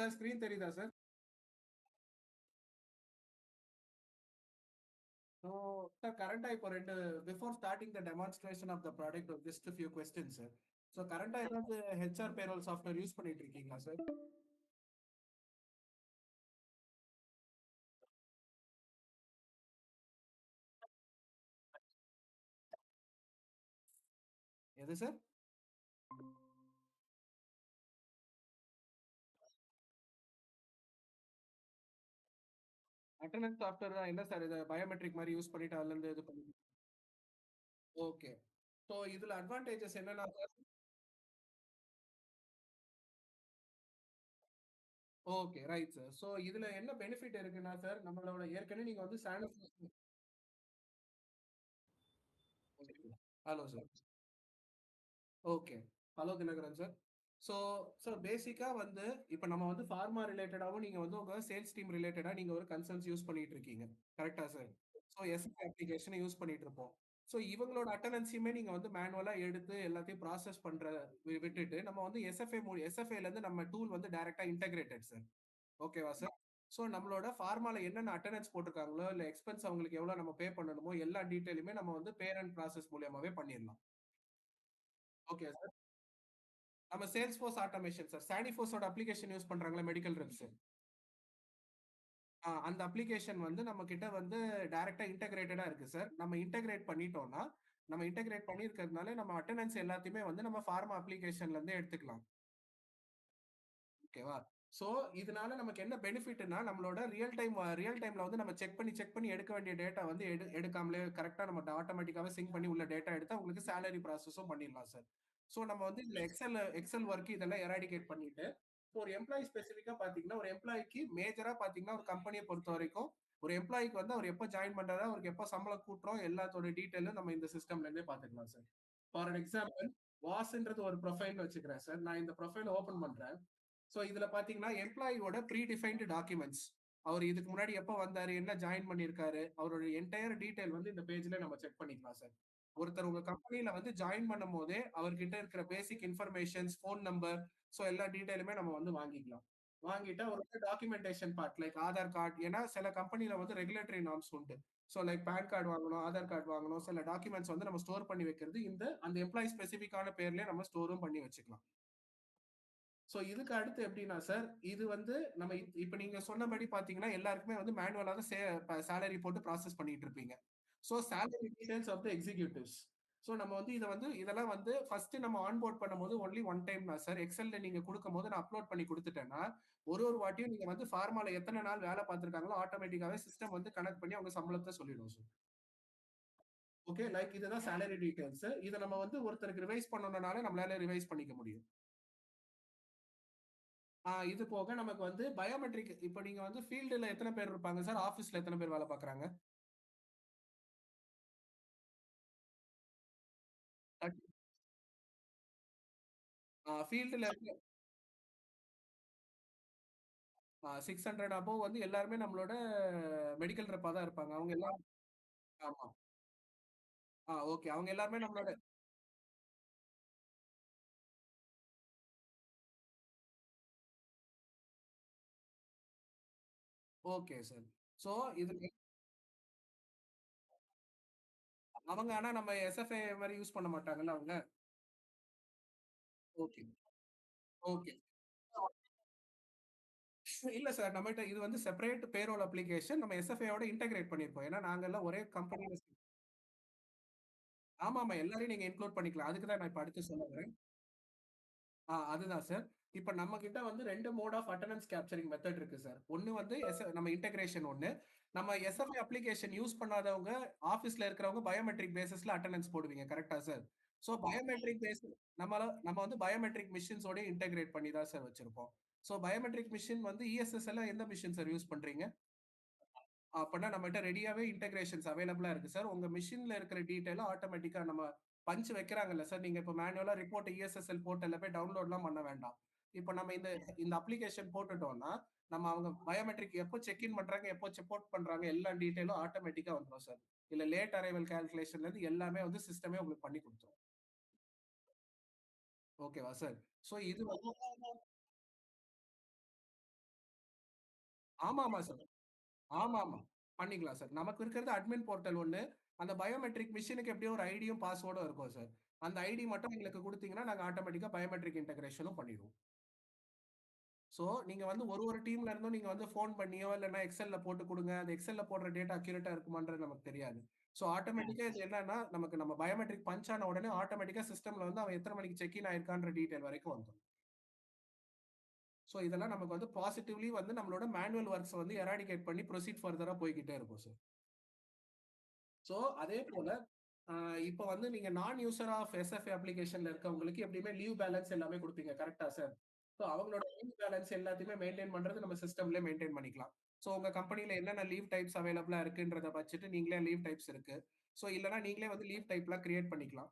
Sir screen தெரியுதா sir? So sir கரண்ட்டா இப்போ 2 before starting the demonstration of the product just few questions sir. So கரண்ட்டா ஏதாவது HR payroll software use பண்ணிட்டு இருக்கீங்களா சார்? எது சார்? அட்டெண்டன்ஸ் சாஃப்ட்வேர் தான் என்ன சார் இது பயோமெட்ரிக் மாரி யூஸ் பண்ணிட்டு அதுலருந்து இது பண்ணி ஓகே. ஸோ இதுல அட்வான்டேஜஸ் என்னன்னா sir? Okay right sir. So இதுல என்ன பெனிஃபிட் இருக்குன்னா சார், நம்மளோட ஏற்கனவே நீங்க வந்து hello sir. Okay. Hello Dinakaran sir. So sir basically வந்து இப்ப நம்ம வந்து ஃபார்மா ரிலேட்டடாவும் நீங்க வந்து உங்க சேல்ஸ் டீம் ரிலேட்டடா நீங்க ஒரு கன்சர்ன்ஸ் யூஸ் பண்ணிட்டு இருக்கீங்க. கரெக்ட்டா சார்? ஸோ எஸ்எஸ்ஏ அப்ளிகேஷன யூஸ் பண்ணிட்டு இருப்போம். ஸோ இவங்களோட அட்டெண்டன்ஸயுமே நீங்க வந்து மேனுவலா எடுத்து எல்லாத்தையும் ப்ராசஸ் பண்ற விட்டுட்டு நம்ம வந்து எஸ்எஃப்ஏலருந்து நம்ம டூல் வந்து டைரக்ட்டா இன்டகிரேட்டட் சார். ஓகேவா சார்? ஸோ நம்மளோட ஃபார்மால என்னென்ன அட்டெண்டன்ஸ் போட்டுருக்காங்களோ, இல்ல எக்ஸ்பென்ஸ் அவங்களுக்கு எவ்வளோ நம்ம பே பண்ணணுமோ, எல்லா டீட்டெயிலுமே நம்ம வந்து பேரண்ட் ப்ராசஸ் மூலியமாவே பண்ணிரலாம். Okay sir. நம்ம சேல்ஸ்ஃபோர்ஸ் ஆட்டோமேஷன் சார். சானிஃபோர்ஸோட அப்ளிகேஷன் யூஸ் பண்றாங்கல்ல மெடிக்கல் ரெப்ஸ். அந்த அப்ளிகேஷன் வந்து நம்ம கிட்ட வந்து டைரக்ட்டா இன்டகிரேட்டடா இருக்கு சார். நம்ம இன்டகிரேட் பண்ணிட்டோம்னா, நம்ம இன்டகிரேட் பண்ணியிருக்கிறதுனால நம்ம அட்டெண்டன்ஸ் எல்லாத்தையுமே வந்து நம்ம ஃபார்மா அப்ளிகேஷன்ல இருந்தே எடுத்துக்கலாம். ஓகேவா? சோ, இதனால நமக்கு என்ன பெனிஃபிட்னா, நம்மளோட ரியல் டைம்ல வந்து நம்ம செக் பண்ணி எடுக்க வேண்டிய டேட்டா வந்து எடுக்காமலே கரெக்ட்டா நம்ம ஆட்டோமேட்டிக்காவே சிங்க் பண்ணி உள்ள டேட்டா எடுத்து உங்களுக்கு சேலரி ப்ராசஸும் பண்ணிடலாம் சார். சோ, நம்ம வந்து இதுல எக்ஸெல் வொர்க் இதெல்லாம் எராடிகேட் பண்ணிட்டு, இப்போ ஒரு எம்ப்ளாயி ஸ்பெசிஃபிக்கா பாத்தீங்கன்னா, ஒரு எம்ப்ளாயிக்கு மேஜரா பாத்தீங்கன்னா, ஒரு கம்பெனிய பொறுத்தவரைக்கும், ஒரு எம்ப்ளாயிக்கு வந்து அவர் எப்ப ஜாயின் பண்றாரு, அவருக்கு எப்ப சம்பளம் கூட்டுறோம், எல்லாத்தோட டீட்டெயிலும் நம்ம இந்த சிஸ்டம்ல இருந்தே பாத்துக்கலாம் சார். ஃபார் அன் எக்ஸாம்பிள், வாஸ்ன்றது ஒரு ப்ரொஃபைல்னு வச்சுக்கிறேன் சார். நான் இந்த ப்ரொஃபைல ஓப்பன் பண்றேன். சோ இதுல பாத்தீங்கன்னா, எம்ப்ளாயியோட ப்ரீ டிஃபைன்ட் டாக்குமெண்ட்ஸ். அவர் இதுக்கு முன்னாடி எப்ப வந்தாரு? என்ன ஜாயின் பண்ணியிருக்காரு? அவரோட என்டையர் டீடைல் வந்து இந்த பேஜ்ல நம்ம செக் பண்ணிக்கலாம் சார். ஒருத்தர் உங்க கம்பெனில வந்து ஜாயின் பண்ணும்போதே, அவர்கிட்ட இருக்கிற பேசிக் இன்ஃபர்மேஷன்ஸ், ஃபோன் நம்பர், சோ எல்லா டீடைலுமே நம்ம வந்து வாங்கிக்கலாம். வாங்கிட்டு அவரோட documentation part like Aadhaar card ஏன்னா சில கம்பெனில வந்து ரெகுலேட்டரி நார்ம்ஸ் உண்டு. சோ லைக் பான் கார்ட் வாங்கணும், ஆதார் கார்ட் வாங்கணும். சில டாக்குமெண்ட்ஸ் வந்து நம்ம ஸ்டோர் பண்ணி வைக்கிறது அந்த எம்ப்ளாயி ஸ்பெசிஃபிக்கான பேர்லயே நம்ம ஸ்டோரும் பண்ணி வச்சுக்கலாம். சோ இதுக்கு அடுத்து எப்படின்னா சார், இது வந்து நம்ம இப்ப நீங்க சொன்னபடி பார்த்தீங்கன்னா, எல்லாருக்குமே வந்து மேனுவலா தான் சேலரி போட்டு ப்ராசஸ் பண்ணிட்டு இருப்பீங்க. So salary details of the executives. So நம்ம வந்து இதெல்லாம் வந்து ஃபர்ஸ்ட் நம்ம ஆன்போர்ட் பண்ணும்போது ஒன்லி ஒன் டைம் தான் சார். எக்ஸெல்ல நீங்க குடுக்கும்போது நான் அப்லோட் பண்ணி குடுத்துட்டேன்னா, ஒரு வாட்டியும் நீங்க வந்து ஃபார்மால எத்தன நாள் வேலை பார்த்திருக்காங்களோ ஆட்டோமேட்டிக்காவே சிஸ்டம் வந்து கனெக்ட் பண்ணி அவங்க சம்பளத்த சொல்லிடும் சார். ஓகே. லைக் இதுதான் சேலரி டீடைல்ஸ். இத நம்ம வந்து ஒருத்தருக்கு ரிவைஸ் பண்ணணும்னாலே நம்மளால ரிவைஸ் பண்ணிக்க முடியும். இது போக நமக்கு வந்து பயோமெட்ரிக் இப்ப நீங்க வந்து ஃபீல்டுல எத்தன பேர் இருப்பாங்க சார்? ஆபீஸ்ல எத்தன பேர் வேல பார்க்குறாங்க? தட் ஃபீல்டுல இருக்க 600 அபோவ் வந்து எல்லாருமே நம்மளோட மெடிக்கல் ரெப்பா தான் இருப்பாங்க. அவங்க எல்லாம் ஆமா. ஓகே. அவங்க எல்லாருமே நம்மளோட ஓகே சார். சோ இது அவங்க ஆனா நம்ம எஸ்எஃப்ஏ மாரி யூஸ் பண்ண மாட்டாங்கல்ல அவங்க? Okay, okay. இல்ல சார் நம்மட்ட இது வந்து செப்பரேட் பேரோல் அப்ளிகேஷன். நம்ம எஸ்எஃப்ஏ ஓட இன்டகிரேட் பண்ணியிருக்கோம். ஏன்னா நாங்கலாம் ஒரே கம்பெனில ஆமாமா. எல்லாரையும் நீங்க இன்க்ளூட் பண்ணிக்கலாம். அதுக்கு தான் நான் இப்ப அடுத்து சொல்ல வரேன். அதுதான் சார். இப்ப நம்ம கிட்ட வந்து 2 mode of attendance capturing method இருக்கு சார். ஒண்ணு வந்து நம்ம இன்டகிரேஷன் ஒண்ணு. நம்ம எஸ்எஃப்ஏ அப்ளிகேஷன் யூஸ் பண்ணாதவங்க, ஆஃபீஸ்ல இருக்கிறவங்க பயோமெட்ரிக் பேசிஸ்ல அட்டெண்டன்ஸ் போடுவீங்க. கரெக்ட்டா சார்? சோ பயோமெட்ரிக் பேஸ் நம்ம வந்து பயோமெட்ரிக் மெஷின்ஸோட இன்டகிரேட் பண்ணி தான் சார் வச்சிருப்போம். சோ பயோமெட்ரிக் மெஷின் வந்து இஎஸ்எஸ்ல எந்த மெஷின் சார் யூஸ் பண்றீங்க? அப்பன்னா நம்மட்ட ரெடியாவே இன்டகிரேஷன்ஸ் அவைலபிளா இருக்கு சார். உங்க மெஷின்ல இருக்கிற டீட்டெயில ஆட்டோமேட்டிக்கா நம்ம பஞ்ச் வைக்கிறாங்கல்ல சார். நீங்க இப்ப மேனுவலா ரிப்போர்ட் இஎஸ்எஸ்எல் போர்ட்டல்ல போய் டவுன்லோட்லாம் பண்ண வேண்டாம். இப்ப நம்ம இந்த இந்த அப்ளிகேஷன் போட்டுட்டோம்னா, நம்ம அவங்க பயோமெட்ரிக் எப்போ செக் இன் பண்றாங்க, எப்போ செக் அவுட் பண்றாங்க எல்லா டீட்டெயிலும் ஆட்டோமேட்டிக்கா வந்துரும் சார். இல்ல லேட் அரைவல் கால்குலேஷன்ல இருந்து எல்லாமே வந்து சிஸ்டமே உங்களுக்கு பண்ணி குடுத்துரும். ஓகேவா சார்? சோ இது வந்து ஆமாமா சார். ஆமாமா. பண்ணிக்கலாம் சார். நமக்கு இருக்கிறது அட்மின் போர்ட்டல் ஒண்ணு. அந்த பயோமெட்ரிக் மிஷினுக்கு எப்படியும் ஒரு ஐடியும், பாஸ்வேர்டும் இருக்கும் சார். அந்த ஐடி மட்டும் எங்களுக்கு குடுத்தீங்கன்னா, நாங்க ஆட்டோமேட்டிக்கா பயோமெட்ரிக் இன்டகிரேஷனும் பண்ணிருவோம். சோ, நீங்க வந்து ஒரு டீம்ல இருந்தும் நீங்க வந்து ஃபோன் பண்ணியோ, இல்லன்னா எக்ஸெல்ல போட்டு குடுங்க. அந்த எக்ஸெல்ல போடுற டேட்டா அக்யூரேட்டா இருக்குமான்றது நமக்கு தெரியாது. சோ, ஆட்டோமேட்டிக்கா இது என்னன்னா, நமக்கு நம்ம பயோமெட்ரிக் பஞ்ச் ஆன உடனே ஆட்டோமேட்டிக்கா சிஸ்டம்ல வந்து அவன் எத்தன மணிக்கு செக் இன் ஆயிருக்கான்ற டீட்டெயில் வரைக்கும் வந்துரும். சோ, இதெல்லாம் நமக்கு வந்து பாசிட்டிவ்லி வந்து நம்மளோட மேனுவல் வொர்க்ஸ வந்து எராடிகேட் பண்ணி புரோசீட் ஃபர்தரா போய்க்கிட்டே இருக்கும் சார். சோ, அதே போல அ இப்ப வந்து நீங்க நான் யூசர் ஆஃப் எஸ்எஃப்ஏ அப்ளிகேஷன்ல இருக்கவங்களுக்கு எப்படியுமே லீவ் பேலன்ஸ் எல்லாமே குடுப்பீங்க. கரெக்ட்டா சார்? சோ, அவங்களோட லீவ் பேலன்ஸ் எல்லாத்தையுமே மெயின்டெயின் பண்றது நம்ம சிஸ்டம்லயே மெயின்டெயின் பண்ணிக்கலாம். சோ, உங்க கம்பெனில என்னென்ன லீவ் டைப்ஸ் அவைலபிளா இருக்குன்றத வச்சுட்டு நீங்களே லீவ் டைப்ஸ் இருக்கு. சோ, இல்லன்னா நீங்களே வந்து லீவ் டைப்லாம் கிரியேட் பண்ணிக்கலாம்.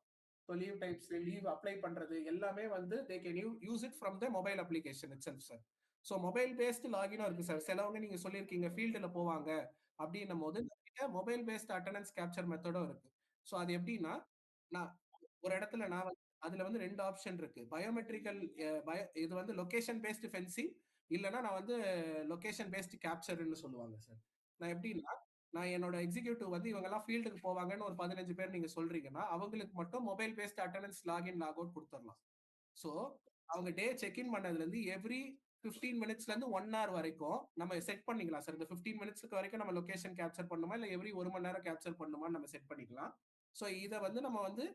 So, leave types, leave apply பண்றது எல்லாமே வந்து they can use it from the mobile application itself sir. So, mobile based லாகினும் இருக்கு சார். சிலவங்க நீங்க சொல்லியிருக்கீங்க ஃபீல்டுல போவாங்க அப்டின்னும்போது நம்மகிட்ட மொபைல் பேஸ்ட் அட்டெண்டன்ஸ் கேப்சர் மெத்தடும் இருக்கு. சோ, அது எப்டின்னா, நான் ஒரு இடத்துல நான் வந்து அதுல வந்து 2 ஆப்ஷன் இருக்கு. பயோமெட்ரிக்கல் இது வந்து லொகேஷன் பேஸ்ட் ஃபென்சிங் இல்லன்னா நான் வந்து லொகேஷன் பேஸ்ட் கேப்சர்ன்னு சொல்லுவாங்க சார். நான் எப்டின்னா, நான் என்னோட எக்ஸிக்யூட்டிவ் வந்து இவங்கலாம் ஃபீல்டுக்கு போவாங்கன்னு ஒரு 15 பேர் நீங்க சொல்றீங்கன்னா, அவங்களுக்கு மட்டும் mobile based attendance login, log out குடுத்துரலாம். சோ, அவங்க டே செக் இன் பண்ணதுலருந்து எவ்ரி 15 மினிட்ஸ்லேருந்து 1 ஹவர் வரைக்கும் நம்ம செட் பண்ணிக்கலாம் சார். இந்த 15 மினிட்ஸ்க்கு வரைக்கும் நம்ம லொகேஷன் கேப்சர் பண்ணணுமா, இல்ல எவ்ரி 1 மணி நேரம் கேப்சர் பண்ணணுமான்னு நம்ம செட் பண்ணிக்கலாம். சோ, இத வந்து நம்ம வந்து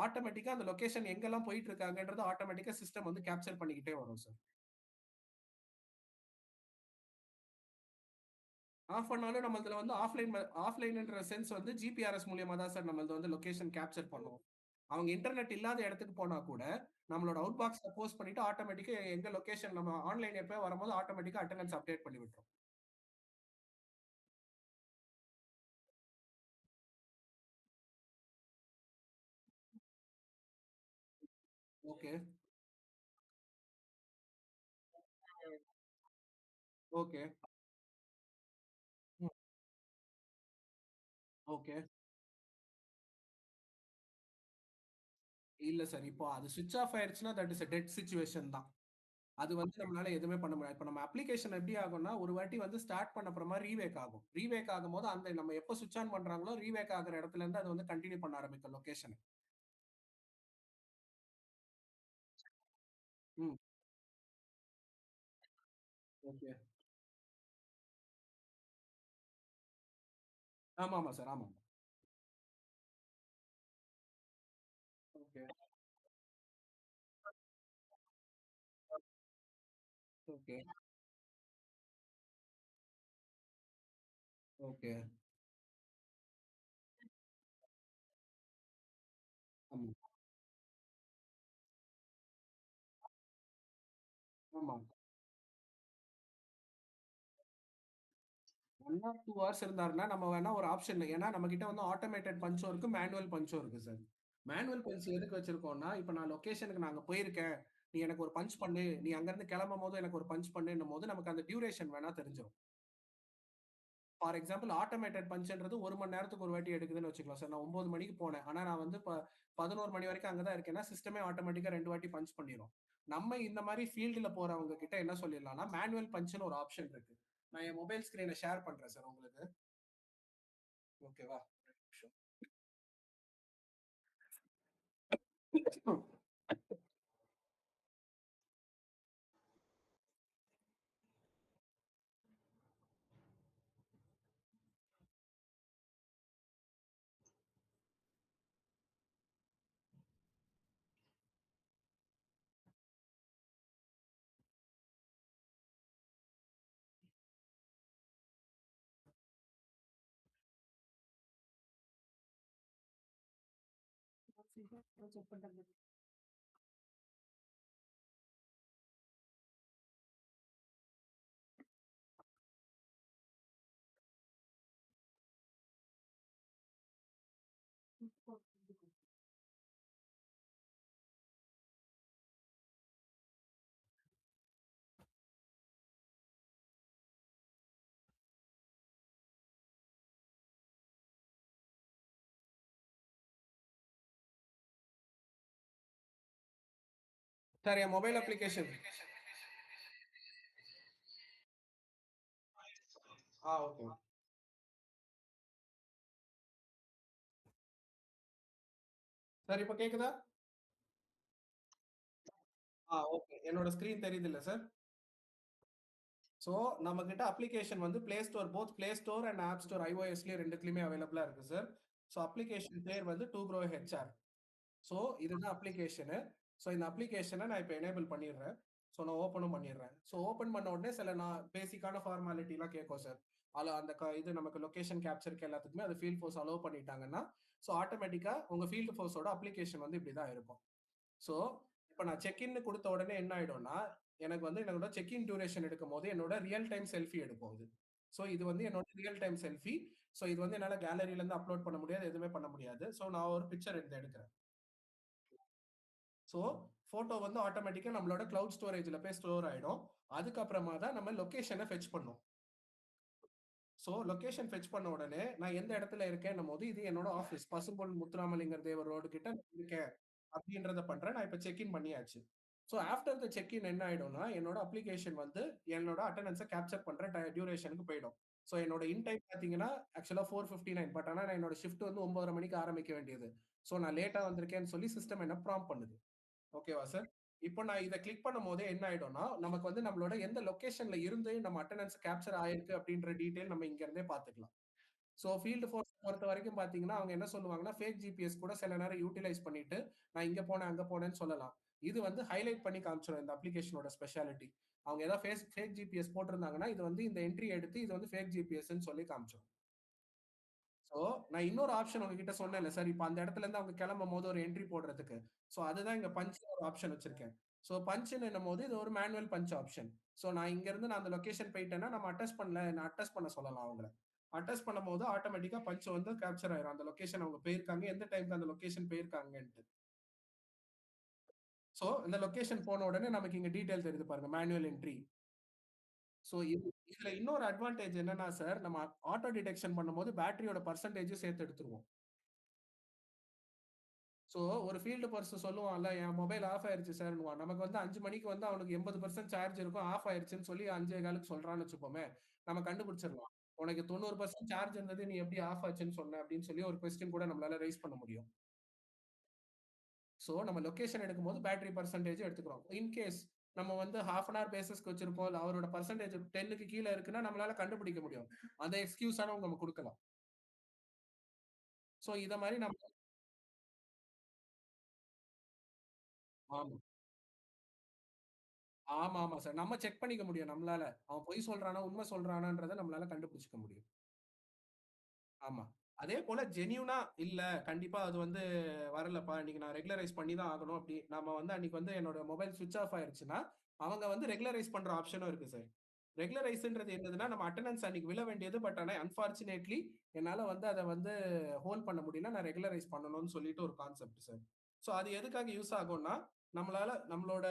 ஆட்டோமேட்டிக்கா அந்த லொகேஷன் எங்கெல்லாம் போயிட்டு இருக்காங்கன்றத ஆட்டோமேட்டிக்கா சிஸ்டம் வந்து கேப்சர் பண்ணிக்கிட்டே வரும் சார். ஆஃப் பண்ணாலும் நம்மள்துல வந்து ஆஃப்லைன்ன்ற சென்ஸ் வந்து ஜிபிஆர்எஸ் மூலியமா தான் சார் நம்மள்து வந்து லொகேஷன் கேப்சர் பண்ணும். அவங்க இன்டர்நெட் இல்லாத இடத்துக்கு போனா கூட, நம்மளோட அவுட் பாக்ஸ்ல போஸ்ட் பண்ணிட்டு ஆட்டோமேட்டிக்கா எங்க லொகேஷன் நம்ம ஆன்லைன் எப்பயோ வரும்போது ஆட்டோமேட்டிக்கா அட்டெண்டன்ஸ் அப்டேட் பண்ணி விட்டுரும். ஓகே. ஓகே. ம். ஓகே. இல்ல சார். இப்போ அது ஸ்விட்ச் ஆஃப் ஆயிருச்சுன்னா, that is a dead situation தான். அது வந்து நம்மளால எதுவுமே பண்ண முடியாது. இப்ப நம்ம அப்ளிகேஷன் எப்படி ஆகும்னா, ஒரு வாட்டி வந்து ஸ்டார்ட் பண்ண அப்புறமா ரீவேக் ஆகும். ரீவேக் ஆகும்போது அந்த நம்ம எப்ப ஸ்விட்ச் ஆன் பண்றாங்களோ, ரீவேக் ஆகுற இடத்துல இருந்து அது வந்து கன்டின்யூ பண்ண ஆரம்பிக்கும் லொகேஷன. ம். ஓகே. ஆமாமா சார். ஆமா. ஓகே. ஓகே. ஓகே. ஆமா. ஆமா. 1 ஆர் 2 ஹார்ஸ் இருந்தாருன்னா, நம்ம வேணா ஒரு ஆப்ஷன் ஏன்னா நம்மகிட்ட வந்து ஆட்டோமேட்டட் பஞ்சும் இருக்கு, மேனுவல் பஞ்சும் இருக்கு சார். மேனுவல் பஞ்ச் எதுக்கு வச்சிருக்கோம்னா, இப்ப நான் லொகேஷனுக்கு நான் அங்க போயிருக்கேன். நீ எனக்கு ஒரு பஞ்ச் பண்ணு. நீ அங்கருந்து கிளம்பும்போது எனக்கு ஒரு பஞ்ச் பண்ணுன்னும்போது, நமக்கு அந்த டியூரேஷன் வேணா தெரிஞ்சிரும். ஃபார் எக்ஸாம்பிள் ஆட்டோமேட்டட் பஞ்ச்ன்றது 1 மணி நேரத்துக்கு ஒரு வாட்டி எடுக்குதுன்னு வச்சுக்கலாம் சார். நான் 9 மணிக்கு போனேன். ஆனா நான் வந்து 11 மணி வரைக்கும் அங்க தான் இருக்கேன்னா, சிஸ்டமே ஆட்டோமேட்டிக்கா 2 வாட்டி பஞ்ச் பண்ணிரும். நம்ம இந்த மாரி ஃபீல்டுல போறவங்க கிட்ட என்ன சொல்லிடலாம்னா, மேனுவல் பஞ்ச்ன்னு ஒரு ஆப்ஷன் இருக்கு. நான் என் மொபைல் ஸ்கிரீன ஷேர் பண்றேன் சார் உங்களுக்கு. ஓகேவா? ஒரு நிமிஷம். சார் என் மொபைல் அப்ளிகேஷன் ஓகே. சார் இப்ப கேக்குதா? ஓகே. என்னோட ஸ்க்ரீன் தெரியுதுல்ல சார்? சோ, நம்மகிட்ட அப்ளிகேஷன் வந்து Play Store both Play Store and App Store iOSலயும் 2த்துலயுமே அவைலபிளா இருக்கு சார். சோ, அப்ளிகேஷன் பேர் வந்து 2க்ரோ ஹெச்ஆர். சோ, இதுதான் அப்ளிகேஷனு. சோ, இந்த அப்ளிகேஷன நான் இப்ப எனேபிள் பண்ணிடுறேன். சோ, நான் ஓப்பனும் பண்ணிடுறேன். சோ, ஓப்பன் பண்ண உடனே சில நான் பேசிக்கான ஃபார்மாலிட்டிலாம் கேட்கும் சார். அதுல அந்த இது நமக்கு லொகேஷன் கேப்சர்க்கு எல்லாத்துக்குமே அது ஃபீல்ட் ஃபோர்ஸ் அலோவ் பண்ணிட்டாங்கன்னா, சோ ஆட்டோமேட்டிக்கா உங்க ஃபீல்ட் ஃபோர்ஸோட அப்ளிகேஷன் வந்து இப்படிதான் இருக்கும். சோ, இப்ப நான் செக் இன்னு குடுத்த உடனே என்ன ஆயிடும்னா, எனக்கு வந்து என்னோட செக் இன் டியூரேஷன் எடுக்கும்போது என்னோட ரியல் டைம் செல்ஃபி எடுக்கும் இது. சோ, இது வந்து என்னோட ரியல் டைம் செல்ஃபி. சோ, இது வந்து என்னால கேலரில இருந்து அப்லோட் பண்ண முடியாது. எதுவுமே பண்ண முடியாது. சோ, நான் ஒரு பிக்சர் எடுத்து எடுக்கிறேன். சோ, ஃபோட்டோ வந்து ஆட்டோமேட்டிக்கா நம்மளோட கிளவுட் ஸ்டோரேஜ்ல போய் ஸ்டோர் ஆயிடும். அதுக்கப்புறமா தான் நம்ம லொகேஷன ஃபெட்ச் பண்ணும். சோ, லொகேஷன் ஃபெட்ச் பண்ண உடனே, நான் எந்த இடத்துல இருக்கேன்னும்போது, இது என்னோட ஆஃபீஸ். பசும்பொன் முத்துராமலிங்க தேவர் ரோடு கிட்ட நான் இருக்கேன். அப்படின்றத பண்றேன். நான் இப்ப செக் இன் பண்ணியாச்சு. So, after the check in என்ன ஆயிடும்னா, என்னோட அப்ளிகேஷன் வந்து என்னோட அட்டெண்டன்ஸ கேப்சர் பண்ற டியூரேஷனுக்கு போயிடும். சோ, என்னோட இன் டைம் பார்த்தீங்கன்னா, ஆக்சுவலா 4:59 பட் ஆனா நான் என்னோட ஷிஃப்ட் வந்து 9:30 மணிக்கு ஆரம்பிக்க வேண்டியது. சோ, நான் லேட்டா வந்திருக்கேன்னு சொல்லி சிஸ்டம் என்ன ப்ராம்ப்ட் பண்ணுது. ஓகேவா சார்? இப்போ நான் இத கிளிக் பண்ணும்போதே என்ன ஆயிடும்னா, நமக்கு வந்து நம்மளோட எந்த லொகேஷன்ல இருந்து நம்ம அட்டெண்டன்ஸ் கேப்சர் ஆயிருக்கு அப்படின்ற டீட்டெயில் நம்ம இங்க இருந்தே பார்த்துக்கலாம். சோ ஃபீல்ட் ஃபோர்ஸ் பொறுத்தவரைக்கும் பார்த்தீங்கன்னா, அவங்க என்ன சொல்லுவாங்கன்னா, ஃபேக் ஜிபிஎஸ் கூட சில நேரம் யூட்டிலைஸ் பண்ணிட்டு, நான் இங்க போனேன், அங்க போனேன்னு சொல்லலாம். இது வந்து ஹைலைட் பண்ணி காமிச்சுரும் இந்த அப்ளிகேஷனோட ஸ்பெஷாலிட்டி. அவங்க ஏதாவது ஃபேக் ஜிபிஎஸ் போட்டிருந்தாங்கன்னா, இது வந்து இந்த என்ட்ரி எடுத்து இது வந்து ஃபேக் ஜிபிஎஸ்ன்னு சொல்லி காமிச்சுரும். சோ, நான் இன்னொரு ஆப்ஷன் உங்ககிட்ட சொன்னேன்ல சார். இப்ப அந்த இடத்துல இருந்து அவங்க கிளம்பும்போது ஒரு என்ட்ரி போடுறதுக்கு. சோ, அதுதான் இங்க பஞ்ச்ன்னு ஒரு ஆப்ஷன் வச்சிருக்கேன். சோ, பஞ்ச்ன்னும்போது இது ஒரு மேனுவல் பஞ்ச் ஆப்ஷன். சோ, நான் இங்க இருந்து நான் அந்த லொகேஷன் போயிட்டேன்னா, நம்ம அட்டஸ்ட் பண்ணல. நான் அட்டஸ்ட் பண்ண சொல்லலாம் அவங்கள. அட்டஸ்ட் பண்ணும்போது ஆட்டோமேட்டிக்கா பஞ்ச் வந்து கேப்சர் ஆயிரும். அந்த லொகேஷன் அவங்க போயிருக்காங்க. எந்த டைம்க்கு அந்த லொகேஷன் போயிருக்காங்கன்ட்டு. சோ, இந்த லொகேஷன் போன உடனே நமக்கு இங்க டீடைல் தெரியுது பாருங்க. Manual entry. சோ, இதுல இன்னொரு அட்வான்டேஜ் என்னன்னா சார், நம்ம ஆட்டோ டிடெக்ஷன் பண்ணும்போது பேட்டரியோட பெர்சன்டேஜும் சேர்த்து எடுத்துருவோம். சோ, ஒரு ஃபீல்டு பர்சன் சொல்லுவான்ல, என் மொபைல் ஆஃப் ஆயிருச்சு சார்ன்னுவான். நமக்கு வந்து 5 மணிக்கு வந்து அவனுக்கு 80% சார்ஜ் இருக்கும். ஆஃப் ஆயிருச்சுன்னு சொல்லி 5:15க்கு சொல்றான்னு வச்சுப்போமே, நம்ம கண்டுபிடிச்சிடலாம். உனக்கு 90% சார்ஜ் இருந்தது. நீ எப்படி ஆஃப் ஆச்சுன்னு சொன்ன? அப்படின்னு சொல்லி ஒரு கொஸ்டின் கூட நம்மளால ரைஸ் பண்ண முடியும். சோ, நம்ம லொகேஷன் எடுக்கும்போது பேட்டரி பெர்சன்டேஜ் எடுத்துக்கிறோம். இன் கேஸ் நம்ம வந்து 1/2 அன் ஹவர் பேசிஸ்க்கு வச்சிருக்கோம். இல்ல அவரோட பெர்சன்டேஜ் 10க்கு கீழ இருக்குன்னா, நம்மளால கண்டுபிடிக்க முடியும். அந்த எக்ஸ்கியூஸான நம்ம குடுக்கலாம். சோ, இத மாரி நம்ம ஆமா. ஆமா சார். நம்ம செக் பண்ணிக்க முடியும் நம்மளால. அவன் பொய் சொல்றானா, உண்மை சொல்றானான்றத நம்மளால கண்டுபிடிச்சுக்க முடியும். ஆமா. அதே போல ஜென்யூனா இல்ல கண்டிப்பா அது வந்து வரலப்பா. இன்னைக்கு நான் ரெகுலரைஸ் பண்ணி தான் ஆகணும். அப்படி நம்ம வந்து அன்னைக்கு வந்து என்னோட மொபைல் ஸ்விட்ச் ஆஃப் ஆயிருச்சுன்னா, அவங்க வந்து ரெகுலரைஸ் பண்ற ஆப்ஷனும் இருக்கு சார். ரெகுலரைஸ்ன்றது என்னதுன்னா, நம்ம அட்டெண்டன்ஸ் அன்னைக்கு விழ வேண்டியது. பட் ஆனா அன்பார்ச்சுனேட்லி என்னால வந்து அத வந்து ஹோல்ட் பண்ண முடியல. நான் ரெகுலரைஸ் பண்ணணும்னு சொல்லிட்டு ஒரு கான்செப்ட் சார். சோ அது எதுக்காக யூஸ் ஆகும்னா, நம்மளால நம்மளோட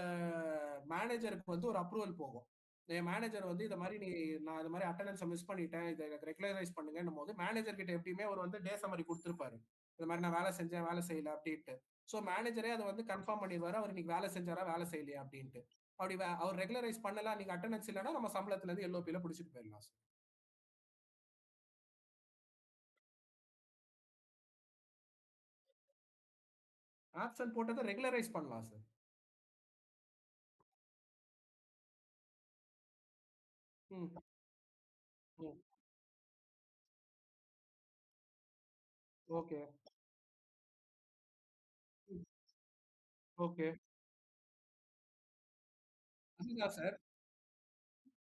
மேனேஜருக்கு வந்து ஒரு அப்ரூவல் போகும். என் மேனேஜர் வந்து இத மாரி நான் இது மாரி அட்டெண்டன்ஸ மிஸ் பண்ணிட்டேன். இத எனக்கு ரெகுலரைஸ் பண்ணுங்கன்னும்போது, மேனேஜர் கிட்ட எப்படியுமே அவர் வந்து டே சம்மரி குடுத்திருப்பாரு. இந்த மாரி நான் வேலை செஞ்சேன், வேலை செய்யல அப்டின்ட்டு. சோ மேனேஜரே அத வந்து கன்ஃபார்ம் பண்ணிருவாரு. அவர் இன்னைக்கு வேலை செஞ்சாரா, வேலை செய்யலையா அப்டின்ட்டு. அப்படி அவர் ரெகுலரைஸ் பண்ணல, அன்னைக்கு அட்டெண்டன்ஸ் இல்லன்னா, நம்ம சம்பளத்துல இருந்து எல்ஓபில புடிச்சிட்டு போயிரலாம் சார். ஆப்சென்ட் போட்டத ரெகுலரைஸ் பண்ணலாம் சார். ம், ம். ஓகே. ம். ஓகே. அதுதான் சார்.